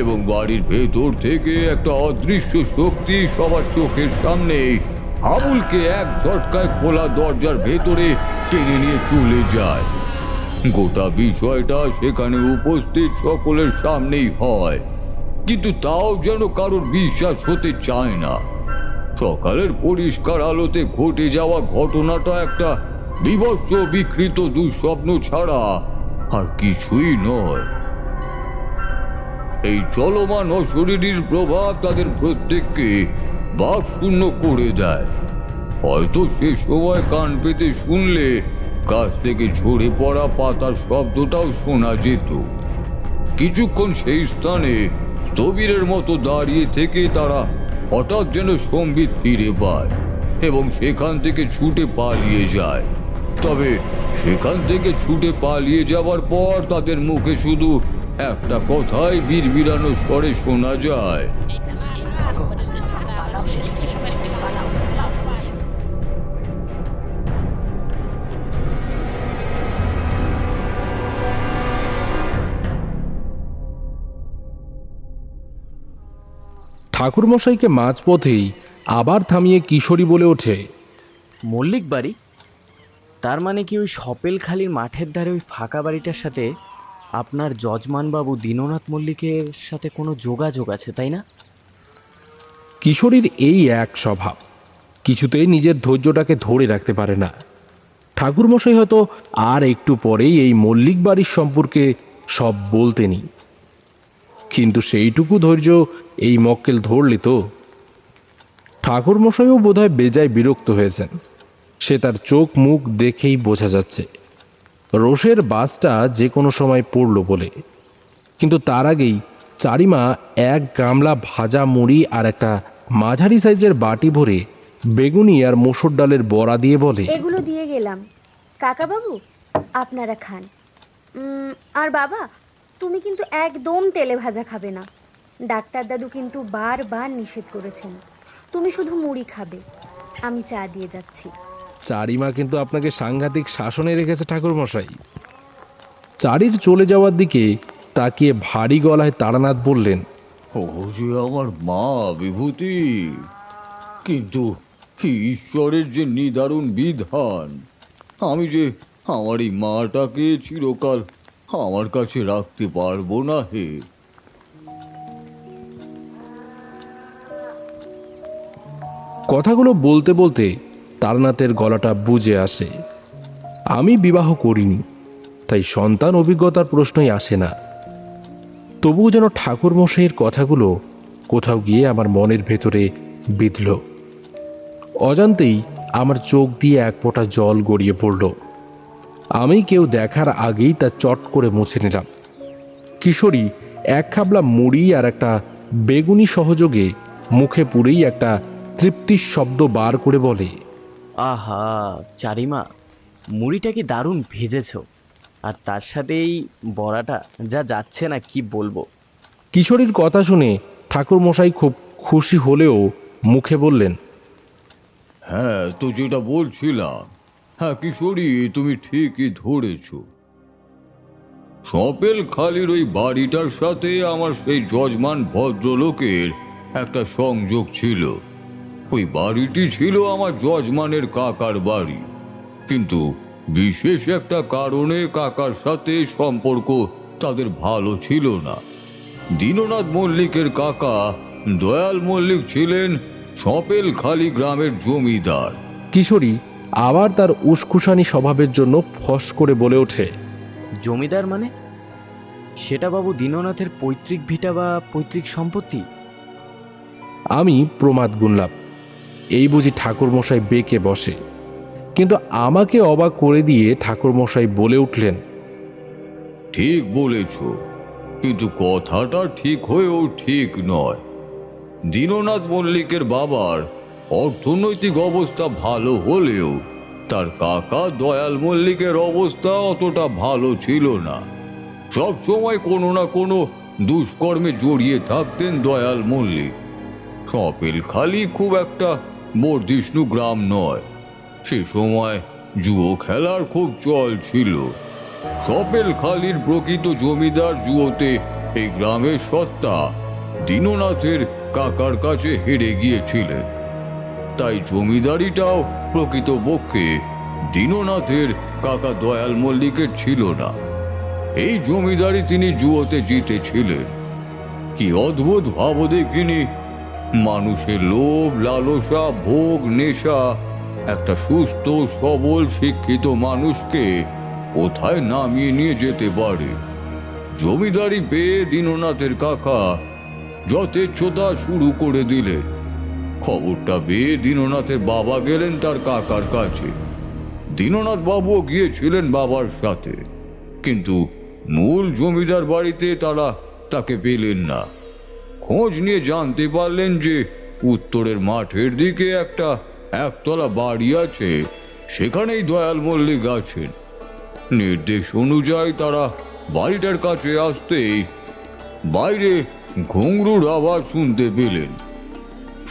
এবং বাড়ির ভেতর থেকে একটা অদৃশ্য শক্তি সবার চোখের সামনেই হাবুলকে এক ঝটকায় খোলা দরজার ভেতরে টেনে নিয়ে চলে যায়। গোটা বিষয়টা সেখানে উপস্থিত সকলের সামনেই হয়, কিন্তু তাও যেন কারোর বিশ্বাস হতে চায় না। সকালের পরিষ্কার আলোতে ঘটে যাওয়া ঘটনাটা একটা বিভৎস বিকৃত দুঃস্বপ্ন ছাড়া আর কিছুই নয়। এই চলমান অশরীরীর প্রভাব তাদের প্রত্যেককে বাকশূন্য করে দেয়। হয়তো সে সময় কান পেতে শুনলে গাছ থেকে ঝরে পড়া পাতার শব্দটাও শোনা যেত। কিছুক্ষণ সেই স্থানে স্থবিরের মতো দাঁড়িয়ে থেকে তারা হঠাৎ যেন সম্বিত ফিরে পায় এবং সেখান থেকে ছুটে পালিয়ে যায়। তবে সেখান থেকে ছুটে পালিয়ে যাওয়ার পর তাদের মুখে শুধু একটা কথাই বিড়বিড়ানো স্বরে শোনা যায়। ঠাকুরমশাইকে মাঝপথেই আবার থামিয়ে কিশোরী বলে ওঠে, মল্লিক বাড়ি? তার মানে কি ওই সপেলখালির মাঠের ধারে ওই ফাঁকা বাড়িটার সাথে আপনার যজমানবাবু দীননাথ মল্লিকের সাথে কোনো যোগাযোগ আছে, তাই না? কিশোরীর এই এক স্বভাব, কিছুতেই নিজের ধৈর্যটাকে ধরে রাখতে পারে না। ঠাকুরমশাই হয়তো আর একটু পরেই এই মল্লিক বাড়ির সম্পর্কে সব বলতেনি, কিন্তু সেইটুকু ধৈর্য এই মক্কেল ধরলে তো। ঠাকুরমশাইও বোধহয় বেজায় বিরক্ত হয়েছেন, সে তার চোখ মুখ দেখেই বোঝা যাচ্ছে। রোষের বাসটা যে কোনো সময় পড়ল বলে। কিন্তু তার আগেই চারিমা এক গামলা ভাজা মুড়ি আর একটা মাঝারি সাইজের বাটি ভরে বেগুনি আর মসুর ডালের বড়া দিয়ে বলে, এগুলো দিয়ে গেলাম কাকাবাবু, আপনারা খান। আর বাবা, তুমি কিন্তু একদম তেলে ভাজা খাবে না। ডাক্তার দাদু কিন্তু বারবার নিষেধ করেছেন। তুমি শুধু মুড়ি খাবে। আমি চা দিয়ে যাচ্ছি। চারিমা কিন্তু আপনাকে সাংঘাতিক শাসনে রেখেছে ঠাকুরমশাই। চারির চলে যাওয়ার দিকে তাকিয়ে ভারী গলায় তারানাথ বললেন, ও যে আমার মা বিভূতি, কিন্তু ঈশ্বরের যে নিদারুণ বিধান, আমি যে আমার এই মাটাকে চিরকাল আমার কাছে রাখতে পারবো না হে। কথাগুলো বলতে বলতে তারানাথের গলাটা বুজে আসে। আমি বিবাহ করিনি, তাই সন্তান অভিজ্ঞতার প্রশ্নই আসে না। তবুও যেন ঠাকুরমশাইয়ের কথাগুলো কোথাও গিয়ে আমার মনের ভেতরে বিঁধল। অজান্তেই আমার চোখ দিয়ে এক ফোঁটা জল গড়িয়ে পড়ল। আমি কেউ দেখার আগেই তা চট করে মুছে নিলাম। কিশোরী এক খাবলা মুড়ি আর একটা বেগুনি সহযোগে মুখে পুরেই একটা তৃপ্তির শব্দ বার করে বলে, আহা চারিমা, মুড়িটা কি দারুণ ভেজেছ, আর তার সাথে এই বড়াটা যা যাচ্ছে না কি বলবো। কিশোরীর কথা শুনে ঠাকুরমশাই খুব খুশি হলেও মুখে বললেন, হ্যাঁ, তো যেটা বলছিলাম, হ্যাঁ কিশোরী, তুমি ঠিকই ধরেছ। সপেলখালির ওই বাড়িটার সাথে আমার সেই যজমান ভদ্রলোকের একটা সংযোগ ছিল। ওই বাড়িটি ছিল আমার যজমানের কাকার বাড়ি, কিন্তু বিশেষ একটা কারণে কাকার সাথে সম্পর্ক তাদের ভালো ছিল না। দীননাথ মল্লিকের কাকা দয়াল মল্লিক ছিলেন সপেলখালি গ্রামের জমিদার। কিশোরী আবার তার উস্কুসানি স্বভাবের জন্য ফস করে বলে ওঠে, জমিদার মানে? সেটা বাবু দীননাথের পৈতৃক ভিটা বা পৈতৃক সম্পত্তি? আমি প্রমাদ গুনলাম। এই বুঝি ঠাকুরমশাই বেঁকে বসে। কিন্তু আমাকে অবাক করে দিয়ে ঠাকুরমশাই বলে উঠলেন, ঠিক বলেছ, কিন্তু কথাটা ঠিক হয়েও ঠিক নয়। দীননাথ মল্লিকের বাবার অর্থনৈতিক অবস্থা ভালো হলেও তার কাকা দয়াল মল্লিকের অবস্থা অতটা ভালো ছিল না। সব সময় কোনো না কোনো দুষ্কর্মে জড়িয়ে থাকতেন দয়াল মল্লিক। সপেলখালি খুব একটা বর্ধিষ্ণু গ্রাম নয়। সে সময় জুয়ো খেলার খুব চল ছিল। সপেলখালির প্রকৃত জমিদার জুয়োতে এই গ্রামের সত্তা দীননাথের কাকার কাছে হেরে গিয়েছিলেন। তাই জমিদারিটাও প্রকৃতপক্ষে দীননাথের কাকা দয়াল মল্লিকের ছিল না। এই জমিদারি তিনি জুয়োতে জিতেছিলেন। কি অদ্ভুত ভাব দেখিনি! মানুষের লোভ, লালসা, ভোগ, নেশা একটা সুস্থ সবল শিক্ষিত মানুষকে কোথায় নামিয়ে নিয়ে যেতে পারে। জমিদারি পেয়ে দীননাথের কাকা যথেচ্ছতা শুরু করে দিলেন। খবরটা পেয়ে দীননাথের বাবা গেলেন তার কাকার কাছে। দীননাথ বাবুও গিয়েছিলেন বাবার সাথে, কিন্তু মূল জমিদার বাড়িতে তারা তাকে পেলেন না। খোঁজ নিয়ে জানতে পারলেন যে উত্তরের মাঠের দিকে একটা একতলা বাড়ি আছে, সেখানেই দয়াল মল্লিক আছেন। নির্দেশ অনুযায়ী তারা বাড়িটার কাছে আসতেই বাইরে ঘুঙরুর আওয়াজ শুনতে পেলেন।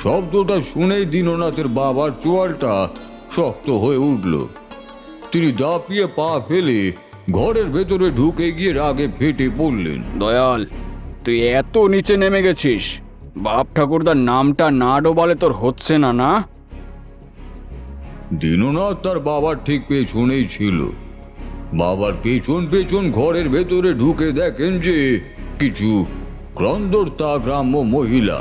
শব্দটা শুনেই দীননাথের বাবার চোয়ালটা শক্ত হয়ে উঠল। তিনি দাপিয়ে পা ফেলে ঘরের ভেতরে ঢুকে গিয়ে রাগে ফেটে পড়লেন। দয়াল, তুই এত নিচে নেমে গেছিস? বাপ ঠাকুরদার নামটা না ডোবালে তোর হচ্ছে না, না? দীননাথ তার বাবার ঠিক পেছনেই ছিল। বাবার পেছন পেছন ঘরের ভেতরে ঢুকে দেখেন যে কিছু ক্রন্দর্তা গ্রাম্য মহিলা,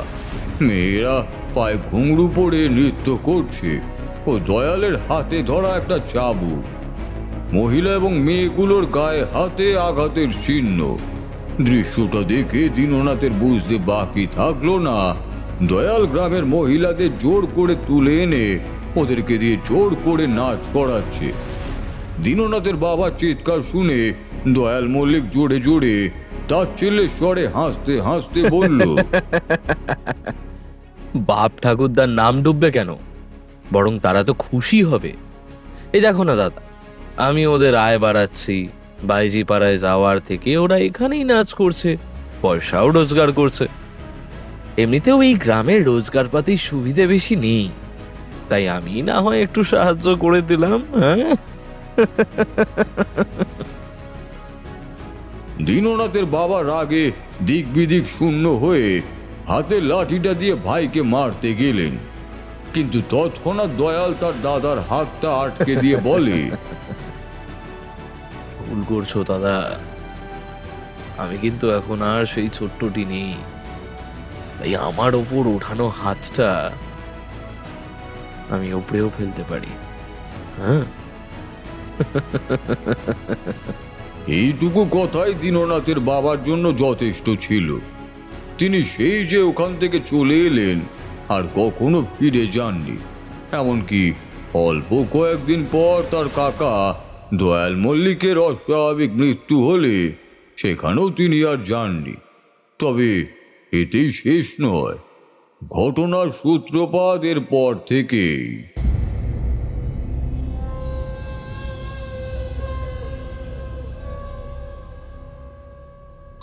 মেয়েরা পায়ে ঘুঙরু পরে নৃত্য করছে ও দয়ালের হাতে ধরা একটা চাবুক। মহিলা এবং মেয়েগুলোর গায়ে হাতে আঘাতের চিহ্ন। দৃশ্যটা দেখে দীননাথের বুঝতে বাকি থাকলো না, দয়াল গ্রামের মহিলাদের জোর করে তুলে এনে ওদেরকে দিয়ে জোর করে নাচ করাচ্ছে। দীননাথের বাবার চিৎকার শুনে দয়াল মল্লিক জোরে জোরে তার ছেলে স্বরে হাসতে হাসতে বলল, বাপ ঠাকুরদার নাম ডুববে কেন? বরং তারা তো খুশি হবে। এই দেখো না দাদা, আমি ওদের আয় বাড়াচ্ছি, বাইজি পাড়ায় যাওয়ার থেকে ওরা এখানেই নাচ করছে, পয়সাও রোজগার করছে। এমনিতেও এই গ্রামের রোজগারপাতির সুবিধে বেশি নেই, তাই আমি না হয় একটু সাহায্য করে দিলাম। হ্যাঁ, দীননাথের বাবা রাগে দিক বিদিক শূন্য হয়ে হাতের লাঠিটা দিয়ে ভাইকে মারতে গেলেন, কিন্তু তৎক্ষণাৎ দয়াল তার দাদার হাতটা আটকে দিয়ে বলে, ভুল করছো দাদা, আমি কিন্তু এখন আর সেই ছোট্টটি নেই, তাই আমার ওপর ওঠানো হাতটা আমি উপরেও ফেলতে পারি। হ্যাঁ, এইটুকু কথাই দীননাথের বাবার জন্য যথেষ্ট ছিল। তিনি সেই যে ওখান থেকে চলে এলেন আর কখনো ফিরে যাননি। এমনকি অল্প কয়েকদিন পর তার কাকা দয়াল মল্লিকের অস্বাভাবিক মৃত্যু হলে সেখানেও তিনি আর যাননি। তবে এতেই শেষ নয়, ঘটনার সূত্রপাত এর পর থেকেই।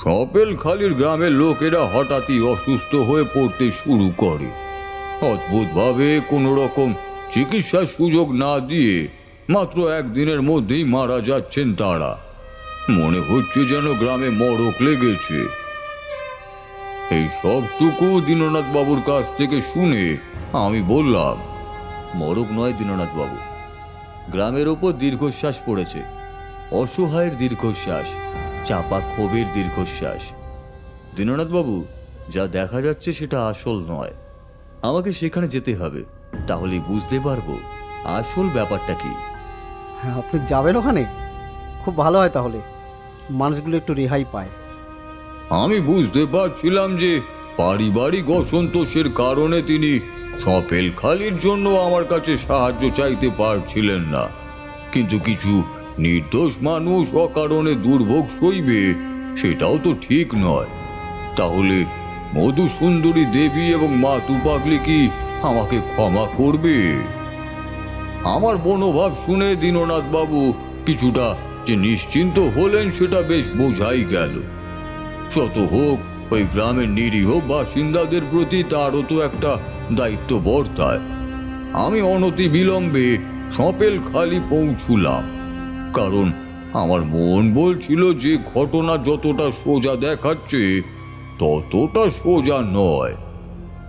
সপেলখালির গ্রামের লোকেরা হঠাৎই অসুস্থ হয়ে পড়তে শুরু করে। অদ্ভুতভাবে কোনো রকম চিকিৎসার সুযোগ না দিয়ে মাত্র একদিনের মধ্যেই মারা যাচ্ছেন তারা। মনে হচ্ছে যেন গ্রামে মড়ক লেগেছে। এই সবটুকু দীননাথ বাবুর কাছ থেকে শুনে আমি বললাম, মড়ক নয় দীননাথ বাবু, গ্রামের ওপর দীর্ঘশ্বাস পড়েছে, অসহায়ের দীর্ঘশ্বাস, চাপা ক্ষোভের দীর্ঘশ্বাস। দীননাথ বাবু, যা দেখা যাচ্ছে সেটা আসল নয়। আমাকে সেখানে যেতে হবে, তাহলেই বুঝতে পারবো আসল ব্যাপারটা কি। হ্যাঁ, আপনি যাবেন ওখানে? খুব ভালো হয়, তাহলে মানুষগুলো একটু রেহাই পায়। আমি বুঝতে পারছিলাম যে পারিবারিক অসন্তোষের কারণে তিনি সপেলখালির জন্য আমার কাছে সাহায্য চাইতে পারছিলেন না, কিন্তু কিছু নির্দোষ মানুষ অকারণে দুর্ভোগ সইবে সেটাও তো ঠিক নয়। তাহলে মধুসুন্দরী দেবী এবং মাতু পাগলি কি আমাকে ক্ষমা করবে? আমার মনোভাব শুনে দীননাথ বাবু কিছুটা যে নিশ্চিন্ত হলেন সেটা বেশ বোঝাই গেল। শত হোক, ওই গ্রামের নিরীহ বাসিন্দাদের প্রতি তারও তো একটা দায়িত্ব বর্তায়। আমি অনতি বিলম্বে সপেলখালি পৌঁছুলাম, কারণ আমার মন বলছিল যে ঘটনা যতটা সোজা দেখাচ্ছে ততটা সোজা নয়।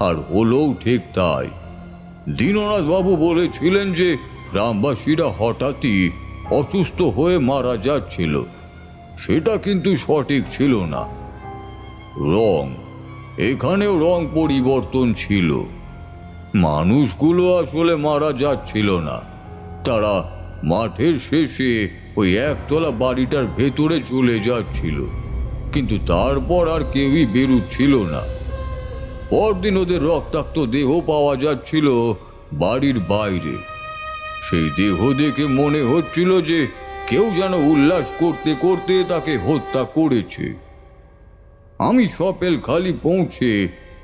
আর হলেও ঠিক তাই। দীননাথ বাবু বলেছিলেন যে গ্রামবাসীরা হঠাৎই অসুস্থ হয়ে মারা যাচ্ছিল, সেটা কিন্তু সঠিক ছিল না। এখানেও রং পরিবর্তন ছিল। মানুষগুলো আসলে মারা যাচ্ছিল না, তারা মাঠের শেষে ওই একতলা বাড়িটার ভেতরে চলে যাচ্ছিল, কিন্তু তারপর আর কেউই বেরুচ্ছিল না। পরদিন ওদের রক্তাক্ত দেহ পাওয়া যাচ্ছিল বাড়ির বাইরে। সেই দেহ দেখে মনে হচ্ছিল যে কেউ যেন উল্লাস করতে করতে তাকে হত্যা করেছে। আমি সপেলখালি পৌঁছে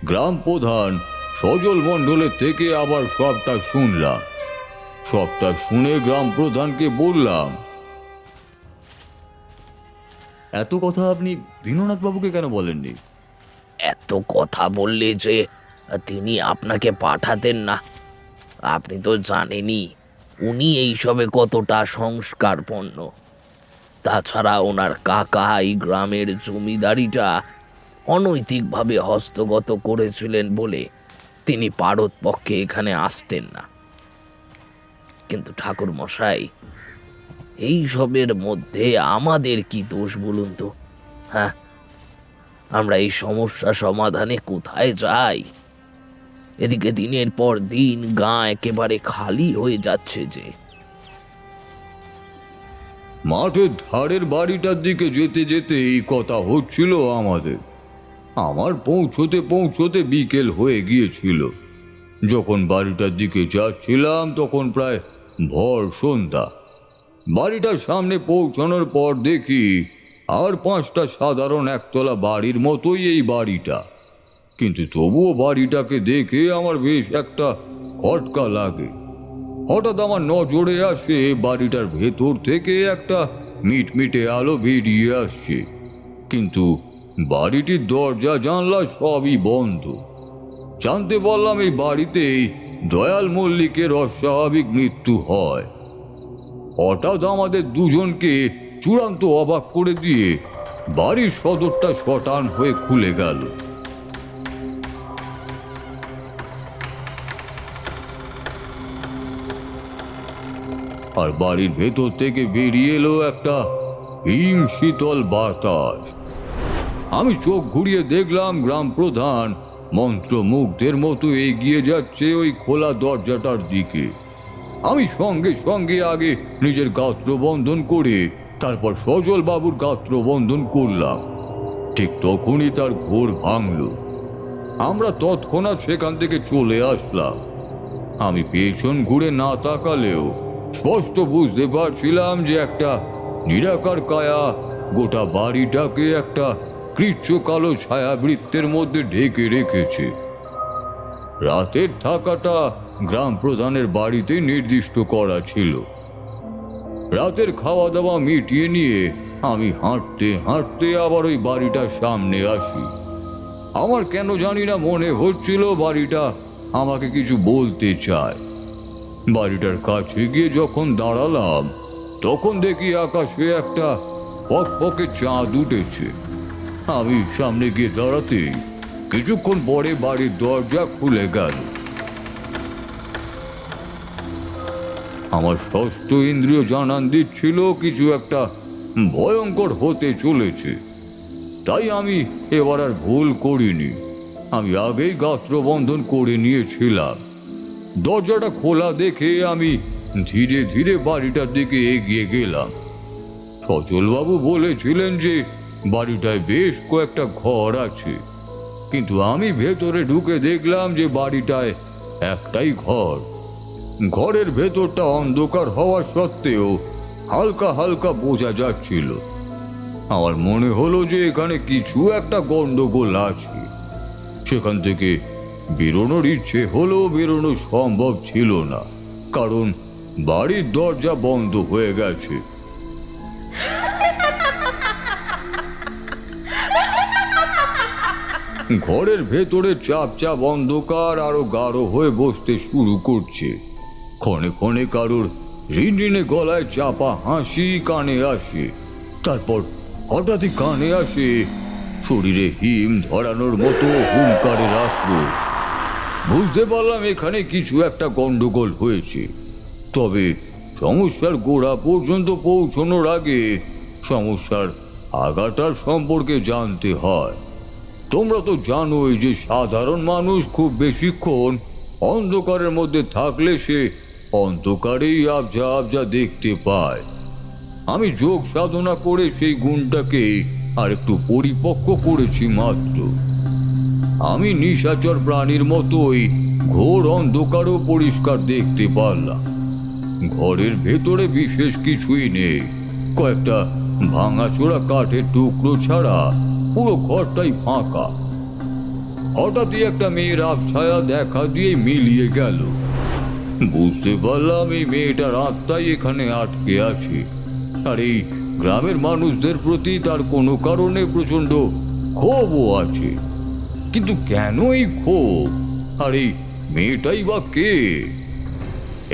গ্রাম প্রধান সজল মণ্ডলের থেকে আবার সবটা শুনলাম। সবটা শুনে গ্রাম প্রধানকে বললাম, এত কথা আপনি দীননাথ বাবুকে কেন বলেননি? এত কথা বললে যে তিনি আপনাকে পাঠাতেন না। আপনি তো জানেনই উনি এইসবে কতটা সংস্কারপন্ন। তাছাড়া ওনার কাকা এই গ্রামের জমিদারিটা অনৈতিকভাবে হস্তগত করেছিলেন বলে তিনি পারতপক্ষে এখানে আসতেন না। কিন্তু ঠাকুর মশাই, এইসবের মধ্যে আমাদের কি দোষ বলুন তো? হ্যাঁ, আমরা এই সমস্যা সমাধানে কোথায় যাই? এদিকে দিনের পর দিন গাঁ একেবারে খালি হয়ে যাচ্ছে যে। মাঠের ধারের বাড়িটার দিকে যেতে যেতে এই কথা হচ্ছিল আমাদের। আমার পৌঁছতে পৌঁছতে বিকেল হয়ে গিয়েছিল। যখন বাড়িটার দিকে যাচ্ছিলাম তখন প্রায় ভর সন্ধ্যা। বাড়িটার সামনে পৌঁছানোর পর দেখি আর 5টা সাধারণ একতলা বাড়ির মতোই এই বাড়িটা, কিন্তু তবুও বাড়িটাকে দেখে আমার বেশ একটা খটকা লাগে। হঠাৎ আমার নজরে আসে বাড়িটার ভেতর থেকে একটা মিটমিটে আলো বেরিয়ে আসছে, কিন্তু বাড়িটির দরজা জানলা সবই বন্ধ। জানতে পারলাম এই বাড়িতেই দয়াল মল্লিকের অস্বাভাবিক মৃত্যু হয়। হঠাৎ আমাদের দুজনকে চূড়ান্ত অবাক করে দিয়ে বাড়ির সদরটা শটান হয়ে খুলে গেল। আর বাড়ির ভেতর থেকে বেরিয়ে এলো একটা হিম শীতল বাতাস। আমি চোখ ঘুরিয়ে দেখলাম গ্রাম প্রধান মন্ত্রমুগ্ধের মতো এগিয়ে যাচ্ছে ওই খোলা দরজাটার দিকে। আমি সঙ্গে সঙ্গে আগে নিজের গাত্র বন্ধন করে তারপর সজল বাবুর গাত্র বন্ধন করলাম। ঠিক তখনই তার ঘোর ভাঙল। আমরা তৎক্ষণাৎ সেখান থেকে চলে আসলাম। আমি পেছন ঘুরে না তাকালেও স্পষ্ট বুঝতে পারছিলাম যে একটা নিরাকার কায়া গোটা বাড়িটাকে একটা কৃচ্ছ কালো ছায়াবৃত্তের মধ্যে ঢেকে রেখেছে। রাতের থাকাটা গ্রাম প্রধানের বাড়িতে নির্দিষ্ট করা ছিল। রাতের খাওয়া দাওয়া মিটিয়ে নিয়ে আমি হাঁটতে হাঁটতে আবার ওই বাড়িটার সামনে আসি। আমার কেন জানি না মনে হচ্ছিল বাড়িটা আমাকে কিছু বলতে চায়। বাড়িটার কাছে গিয়ে যখন দাঁড়ালাম তখন দেখি আকাশে একটা ফকফকে চাঁদ উঠেছে। আমি সামনে গিয়ে দাঁড়াতেই কিছুক্ষণ পরে বাড়ির দরজা খুলে গেল। আমার ষষ্ঠ ইন্দ্রিয় জানান দিচ্ছিল কিছু একটা ভয়ঙ্কর হতে চলেছে। তাই আমি এবার আর ভুল করিনি। আমি আগেই গাত্রবন্ধন করে নিয়েছিলাম। দরজাটা খোলা দেখে আমি ধীরে ধীরে বাড়িটার দিকে এগিয়ে গেলাম। সজলবাবু বলেছিলেন যে বাড়িটায় বেশ কয়েকটা ঘর আছে, কিন্তু আমি ভেতরে ঢুকে দেখলাম যে বাড়িটায় একটাই ঘর। ঘরের ভেতরটা অন্ধকার হওয়া সত্ত্বেও হালকা হালকা বোঝা যাচ্ছিল। আমার মনে হলো যে এখানে কিছু একটা গন্ডগোল আছে। সেখান থেকে বেরোনোর ইচ্ছে হলেও বেরোনো সম্ভব ছিল না, কারণ বাড়ির দরজা বন্ধ হয়ে গেছে। ঘরের ভেতরে চাপ চাপ অন্ধকার আরো গাঢ় হয়ে বসতে শুরু করছে। ক্ষণে ক্ষণে কারোর রিনরিনে গলায় চাপা হাসি কানে আসে। তারপর হঠাৎই কানে আসে শরীরে হিম ধরানোর মতো হুঙ্কারের আক্রোশ। বুঝতে পারলাম এখানে কিছু একটা গন্ডগোল হয়েছে। তবে সমস্যার গোড়া পর্যন্ত পৌঁছানোর আগে সমস্যার আগাটার সম্পর্কে জানতে হয়। তোমরা তো জানোই যে সাধারণ মানুষ খুব বেশিক্ষণ অন্ধকারের মধ্যে থাকলে সে অন্ধকারেই আবজা আবজা দেখতে পায়। আমি যোগ সাধনা করে সেই গুণটাকে আর একটু পরিপক্ক করেছি মাত্র। আমি নিশাচর প্রাণীর মতোই ঘোর অন্ধকারও পরিষ্কার দেখতে পারলাম। ঘরের ভেতরে বিশেষ কিছুই নেই। কয়েকটা ভাঙাচোরা কাঠের টুকরো ছাড়া পুরো ঘরটাই ফাঁকা। হঠাৎই একটা মেয়ের আবছায়া দেখা দিয়ে মিলিয়ে গেল। বুঝতে পারলাম এই মেয়েটার আত্মাই এখানে আটকে আছে, আর এই গ্রামের মানুষদের প্রতি তার কোনো কারণে প্রচণ্ড ক্ষোভও আছে। কিন্তু কেন এই ক্ষোভ, আর এই মেয়েটাই বা কে?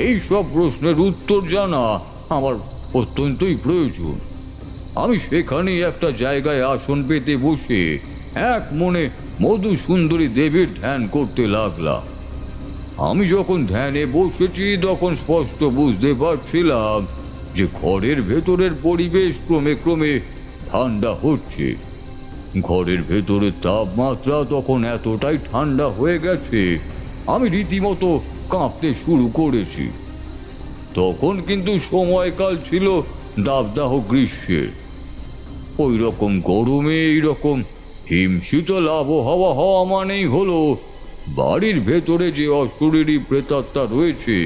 এই সব প্রশ্নের উত্তর জানা আমার অত্যন্তই প্রয়োজন। আমি সেখানেই একটা জায়গায় আসন পেতে বসে এক মনে মধুসুন্দরী দেবীর ধ্যান করতে লাগলাম। আমি যখন ধ্যানে বসেছি তখন স্পষ্ট বুঝতে পারছিলাম যে ঘরের ভেতরের পরিবেশ ক্রমে ক্রমে ঠান্ডা হচ্ছে। ঘরের ভেতরের তাপমাত্রা তখন এতটাই ঠান্ডা হয়ে গেছে আমি রীতিমতো কাঁপতে শুরু করেছি। তখন কিন্তু সময়কাল ছিল দাবদাহ গ্রীষ্মের। ওই রকম গরমে এইরকম হিমশীতল আবহাওয়া হওয়া মানেই হলো বাড়ির ভেতরে যে অশরীরী প্রেতাত্মা রয়েছে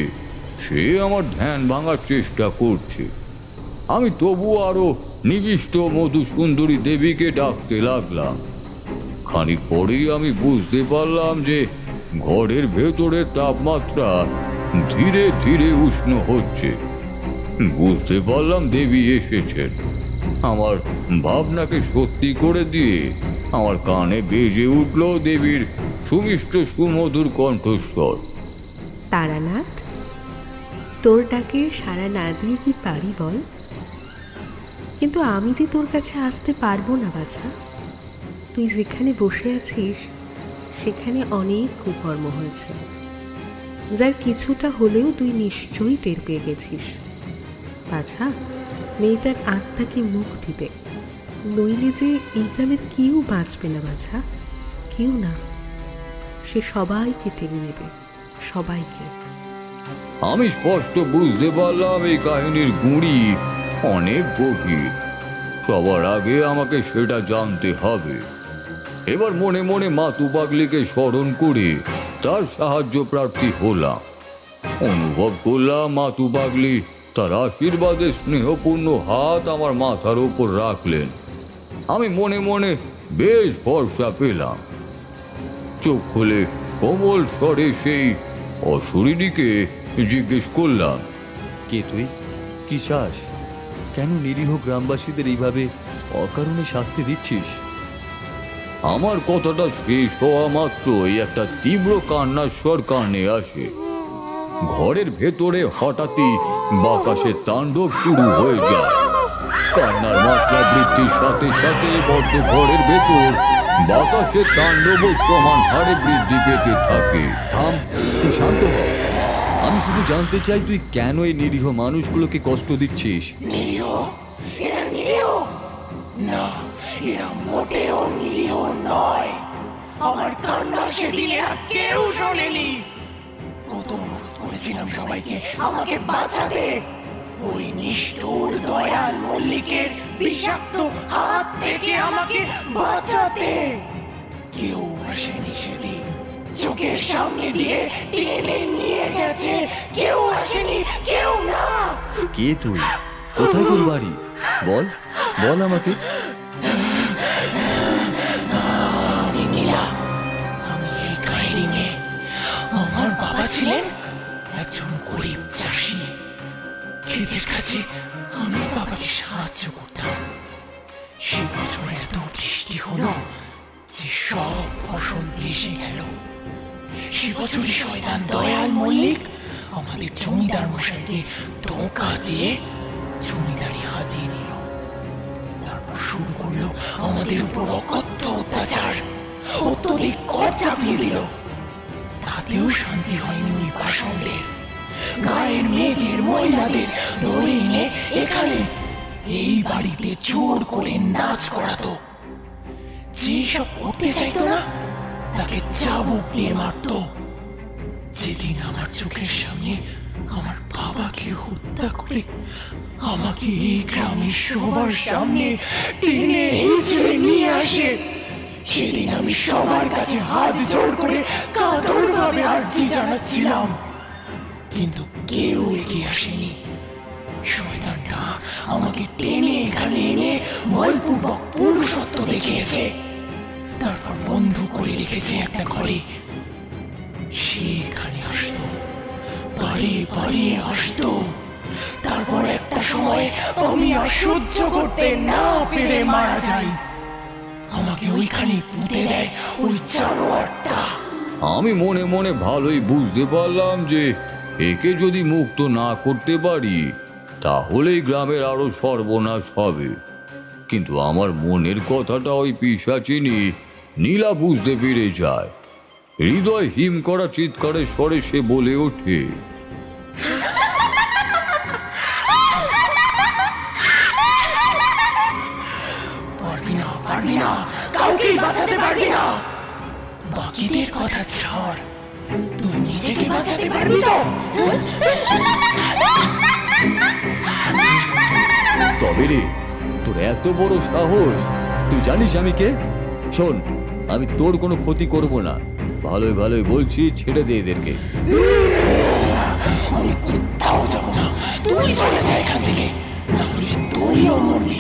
সে আমার ধ্যান ভাঙার চেষ্টা করছে। আমি তবু আরো নিবিষ্ট মধুসুন্দরী দেবীকে ডাকতে লাগলাম। খানিক পরেই আমি বুঝতে পারলাম যে ঘরের ভেতরের তাপমাত্রা ধীরে ধীরে উষ্ণ হচ্ছে। বুঝতে পারলাম দেবী এসেছেন। আমার ভাবনাকে সত্যি করে দিয়ে আমার কানে বেজে উঠল দেবীর সুমিষ্ট সুমধুর কণ্ঠস্বর। তারানাথ, তোর ডাকে সাড়া না দিয়ে কি পারি বল? কিন্তু আমি যে তোর কাছে আসতে পারবো না বাছা। তুই যেখানে বসে আছিস সেখানে অনেক কুকর্ম হয়েছে, যার কিছুটা হলেও তুই নিশ্চয়ই টের পেয়ে গেছিস। বাছা, মেয়েটার আত্মাকে মুক্তি দে, নইলে যে এই গ্রামের কেউ বাঁচবে না বাছা, কেউ না। সে সবাইকে টেনে নেবে, সবাইকে। আমি স্পষ্ট বুঝতে পারলাম এই কাহিনীর গুঁড়ি অনেক গভীর। সবার আগে আমাকে সেটা জানতে হবে। এবার মনে মনে মাতু পাগলিকে স্মরণ করে তার সাহায্য প্রার্থী হলাম। অনুভব করলাম মাতু পাগলি তার আশীর্বাদে স্নেহপূর্ণ হাত আমার মাথার উপর রাখলেন। আমি মনে মনে বেশ ভরসা পেলাম। চোখ খুলে কোমল স্বরে সেই অশরীরীকে জিজ্ঞেস করলাম, কে তুই? কি চাস? কেন নিরীহ গ্রামবাসীদের এইভাবে অকারণে শাস্তি দিচ্ছিস? আমার কথাটা শেষ হওয়া মাত্রই একটা তীব্র কান্নার স্বর কানে আসে। ঘরের ভেতরে হঠাৎই বাতাসের তাণ্ডব শুরু হয়ে যায়। কান্নার মাত্রা বৃদ্ধির সাথে সাথে বদ্ধ ঘরের ভেতর বাতাসের তাণ্ডব সমান হারে বৃদ্ধি পেতে থাকে। থাম, তুই শান্ত হ। আমি শুধু জানতে চাই তুই কেন এই নিরীহ মানুষগুলোকে কষ্ট দিচ্ছিস? নিরীহ? এরা নিরীহ না, এরা মোটেও নিরীহ নয়। আমার কান্না সেদিন এরা কেউ শোনেনি। কত অনুরোধ করেছিলাম সবাইকে আমাকে বাঁচাতে, ওই নিষ্ঠুর দয়াল মল্লিকের বিষাক্ত হাত থেকে আমাকে বাঁচাতে। কেউ আসেনি সেদিন, চোখের সামনে দিয়ে টেনে নিয়ে গেছে। কেউ আসেনি, কেউ না। কে তুই? কোথায় তোর বাড়ি? বল, বল আমাকে। আমি নীলা, আমি এই কাহিনী। আমার বাবা ছিলেন একজন গরিব চাষি। ক্ষেতের কাছে আমি বাবাকে সাহায্য করতাম। সে বছর এত বৃষ্টি হলো যে সব ফসল ভেসে গেল। সে বছরই শয়তান দয়াল মল্লিক আমাদের জমিদার মশাইকে ধোঁকা দিয়ে জমিদারি হাতিয়ে নিল। তারপর শুরু করলো আমাদের উপর অকথ্য অত্যাচার, অত্যধিক কর চাপিয়ে দিল। তাতেও শান্তি হয়নি ওই পাষণ্ডের। গায়ের মেয়েদের মহিলাদের ধরে এনে এখানে এই বাড়িতে জোর করে নাচ করাতো। যেসব করতে চাইতো না তাকে চাবুক দিয়ে মারত। যেদিন আমার চোখের সামনে আমার বাবাকে হত্যা করে আমাকে এই গ্রামের সবার সামনে টেনে হিঁচড়ে নিয়ে আসে, সেদিন আমি সবার কাছে হাত জোড় করে কাতরভাবে আর্জি জানাচ্ছিলাম, কিন্তু কেউ এগিয়ে আসেনি। শয়তানটা আমাকে টেনে এখানে এনে বলপূর্বক পুরুষত্ব দেখিয়েছে। তারপর বন্ধ করে রেখেছে একটা ঘরে। সে এখানে আসতো, বাড়ি বাড়ি আসতো। তারপর একটা সময় আমি আর সহ্য করতে না পেরে মারা যাই। আমাকে ওইখানে পুঁতে দেয় ওই জানোয়ারটা। আমি মনে মনে ভালোই বুঝতে পারলাম যে একে যদি মুক্ত না করতে পারি তাহলেই গ্রামের আরো সর্বনাশ হবে। কিন্তু আমার মনের কথাটা ওই পিশাচিনী নীলা বুঝতে পেরে যায়। হৃদয় হিম করা চিৎকারের স্বরে সে বলে ওঠে, পারবি না, পারবি না, কাউকেই বাঁচাতে পারবি না। বাকিদের কথা ছাড়, তুই নিজেকে বাঁচাতে পারবি তো? তবে রে, তোর এত বড় সাহস! তুই জানিস আমি কে? শোন, আমি তোর কোনো ক্ষতি করব না। ভালোই ভালোই বলছি, ছেড়ে দে এদেরকে। আমি কোথাও যাবো না, তুই চলে যা এখান থেকে, নাহলে তুইও মরবি।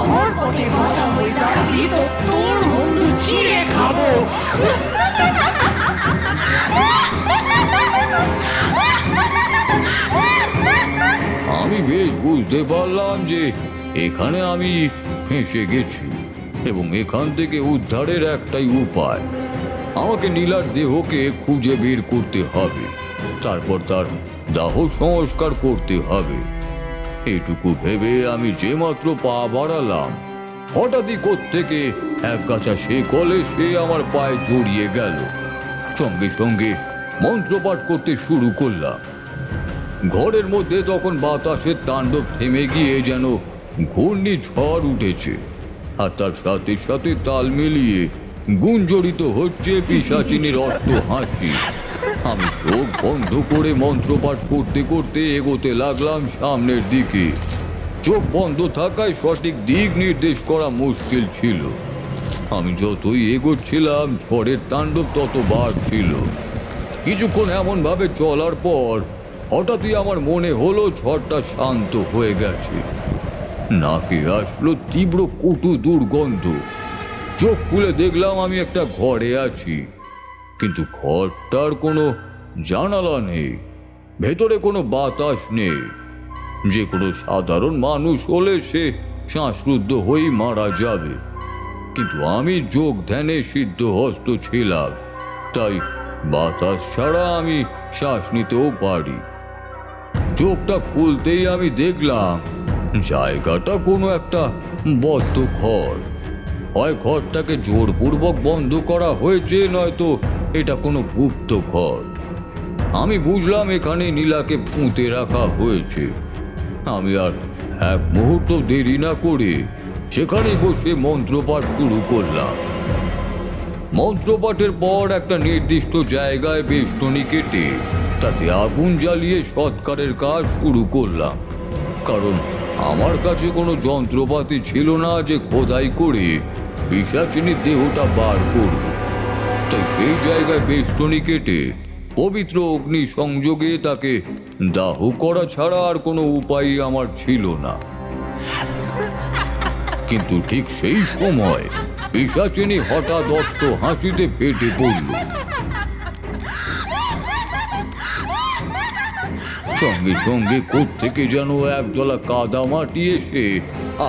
আমার পথে বাধা হয়ে দাঁড়াবি তো তোর মুন্ডু ছিঁড়ে খাবো। আমি বেশ বুঝতে পারলাম যে এখানে আমি ফেঁসে গেছি এবং এখান থেকে উদ্ধারের একটাই উপায়। আমাকে নীলার দেহকে খুঁজে বের করতে হবে, তারপর তার দাহ সংস্কার করতে হবে। এইটুকু ভেবে আমি যে মাত্র পা বাড়ালাম, হঠাৎই কোত্থেকে এক গাছা শেকল এসে আমার পায়ে জড়িয়ে গেল। সঙ্গে সঙ্গে মন্ত্রপাঠ করতে শুরু করলাম। ঘরের মধ্যে তখন বাতাসের তাণ্ডব থেমে গিয়ে যেন ঘূর্ণিঝড় উঠেছে, আর তার সাথে সাথে তাল মিলিয়ে গুঞ্জরিত হচ্ছে পিশাচিনীর অট্ট হাসি। আমি চোখ বন্ধ করে মন্ত্রপাঠ করতে করতে এগোতে লাগলাম সামনের দিকে। চোখ বন্ধ থাকায় সঠিক দিক নির্দেশ করা মুশকিল ছিল। আমি যতই এগোচ্ছিলাম ঝড়ের তাণ্ডব তত বাড়ছিল। কিছুক্ষণ এমনভাবে চলার পর হঠাৎই আমার মনে হলো ঝড়টা শান্ত হয়ে গেছে। নাকে আসলো তীব্র কটু দুর্গন্ধ। চোখ খুলে দেখলাম আমি একটা ঘরে আছি, কিন্তু ঘরটার কোনো জানালা নেই, ভেতরে কোনো বাতাস নেই। যে কোনো সাধারণ মানুষ হলে সে শ্বাসরুদ্ধ হয়েই মারা যাবে, কিন্তু আমি যোগ ধ্যানে সিদ্ধহস্ত ছিলাম, তাই বাতাস ছাড়া আমি শ্বাস নিতেও পারি। চোখটা খুলতেই আমি দেখলাম জায়গাটা কোনো একটা বদ্ধ ঘর। হয় ঘরটাকে জোরপূর্বক বন্ধ করা হয়েছে, নয়তো এটা কোনো গুপ্ত ঘর। আমি বুঝলাম এখানে নীলাকে পুঁতে রাখা হয়েছে। আমি আর এক মুহূর্ত দেরি না করে সেখানে বসে মন্ত্রপাঠ শুরু করলাম। মন্ত্রপাঠের পর একটা নির্দিষ্ট জায়গায় বেষ্টনী কেটে তাতে আগুন জ্বালিয়ে সৎকারের কাজ শুরু করলাম, কারণ আমার কাছে কোনো যন্ত্রপাতি ছিল না যে খোদাই করে পিশাচিনীর দেহটা বার করব। তাই সেই জায়গায় বেষ্টনী কেটে পবিত্র অগ্নি সংযোগে তাকে দাহ করা ছাড়া আর কোনো উপায় আমার ছিল না। কিন্তু ঠিক সেই সময় পিশাচিনী হঠাৎ অট্ট হাসিতে ফেটে পড়ল। সঙ্গে সঙ্গে কোত্থেকে যেন একদলা কাদা মাটি এসে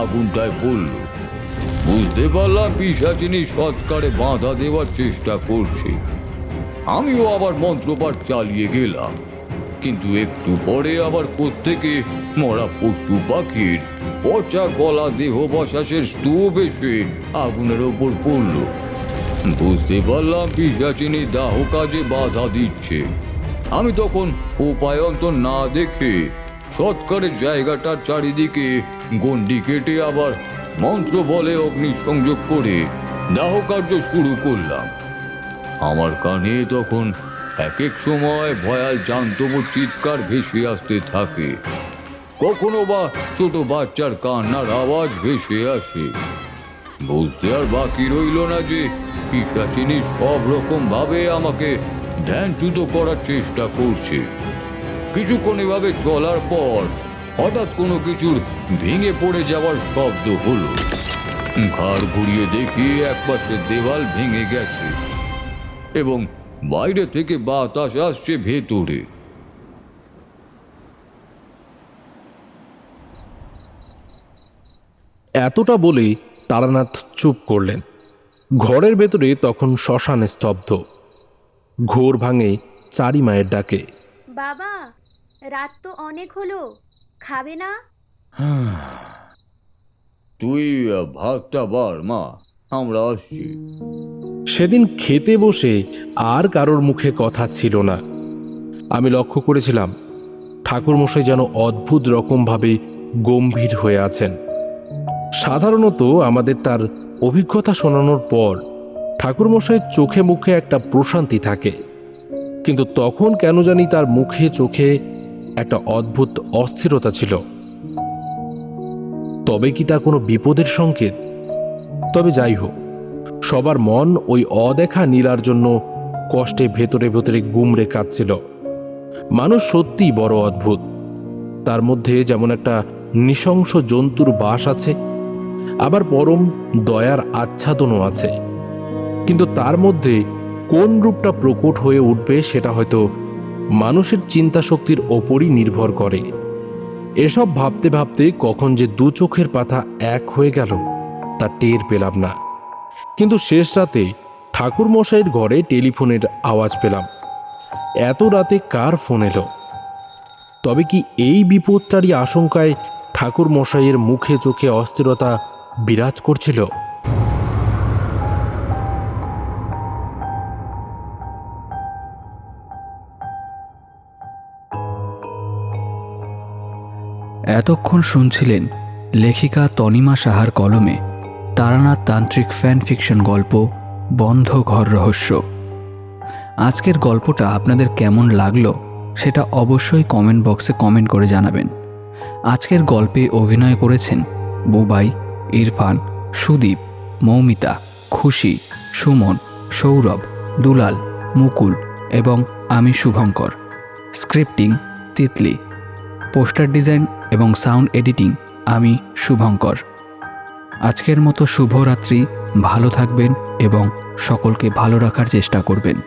আগুনটায় পড়ল। বুঝতে পারলাম পিশাচিনী সৎকারে বাধা দেওয়ার চেষ্টা করছে। আমিও আবার মন্ত্রপাঠ চালিয়ে গেলাম, কিন্তু একটু পরে আবার কোত্থেকে মরা পশু পাখির পচা গলা দেহ বসাসের স্তূপ এসে আগুনের ওপর পড়ল। বুঝতে পারলাম পিশাচিনী দাহ কাজে বাধা দিচ্ছে। আমি তখন উপায়ন্তর না দেখে সৎকারের জায়গাটার চারিদিকে গণ্ডি কেটে আবার মন্ত্র বলে অগ্নি সংযোগ করে দাহ কার্য শুরু করলাম। আমার কানে তখন এক এক সময় ভয়াল জান্তব চিৎকার ভেসে আসতে থাকে, কখনো বা ছোট বাচ্চার কান্নার আওয়াজ ভেসে আসে। বলতে আর বাকি রইল না যে পিশাচিনী সব রকম ভাবে আমাকে ধ্যানচ্যুত করার চেষ্টা করছে। কিছুক্ষণ এভাবে চলার পর হঠাৎ কোনো কিছুর ভেঙে পড়ে যাওয়ার শব্দ হলো। ঘাড় ঘুরিয়ে দেখি একপাশে দেওয়াল ভেঙে গেছে এবং বাইরে থেকে বাতাস আসছে ভেতরে। এতটা বলে তারানাথ চুপ করলেন। ঘরের ভেতরে তখন শ্মশান স্তব্ধ। ঘোর ভাঙে চারি মায়ের ডাকে। বাবা, রাত তো অনেক হলো, খাবে না? তুই ভাতটা বার মা, আমরা আসছি। সেদিন খেতে বসে আর কারোর মুখে কথা ছিল না। আমি লক্ষ্য করেছিলাম ঠাকুরমশাই যেন অদ্ভুত রকমভাবে গম্ভীর হয়ে আছেন। সাধারণত আমাদের তার অভিজ্ঞতা শোনানোর পর ঠাকুরমশাইয়ের চোখে মুখে একটা প্রশান্তি থাকে, কিন্তু তখন কেন জানি তার মুখে চোখে একটা অদ্ভুত অস্থিরতা ছিল। তবে কি তা কোনো বিপদের সংকেত? তবে যাই হোক, সবার মন ওই অদেখা নীলার জন্য কষ্টে ভেতরে ভেতরে গুমড়ে কাঁদছিল। মানুষ সত্যিই বড় অদ্ভুত। তার মধ্যে যেমন একটা নৃশংস জন্তুর বাস আছে, আবার পরম দয়ার আচ্ছাদনও আছে। কিন্তু তার মধ্যে কোন রূপটা প্রকট হয়ে উঠবে সেটা হয়তো মানুষের চিন্তা শক্তির ওপরই নির্ভর করে। এসব ভাবতে ভাবতে কখন যে দু চোখের পাতা এক হয়ে গেল তা টের পেলাম না। কিন্তু শেষ রাতে ঠাকুর মশাইয়ের ঘরে টেলিফোনের আওয়াজ পেলাম। এত রাতে কার ফোন এলো? তবে কি এই বিপদটারই আশঙ্কায় ঠাকুর মশাইয়ের মুখে চোখে অস্থিরতা বিরাজ করছিল? এতক্ষণ শুনছিলেন লেখিকা তনিমা সাহার কলমে তারানাথ তান্ত্রিক ফ্যান ফিকশন গল্প বন্ধ ঘর রহস্য। আজকের গল্পটা আপনাদের কেমন লাগলো সেটা অবশ্যই কমেন্ট বক্সে কমেন্ট করে জানাবেন। আজকের গল্পে অভিনয় করেছেন বুবাই, ইরফান, সুদীপ, মৌমিতা, খুশি, সুমন, সৌরভ, দুলাল, মুকুল এবং আমি Shubhankar. Scripting Titli, poster design এবং সাউন্ড এডিটিং আমি শুভঙ্কর। আজকের মতো শুভরাত্রি, ভালো থাকবেন এবং সকলকে ভালো রাখার চেষ্টা করবেন।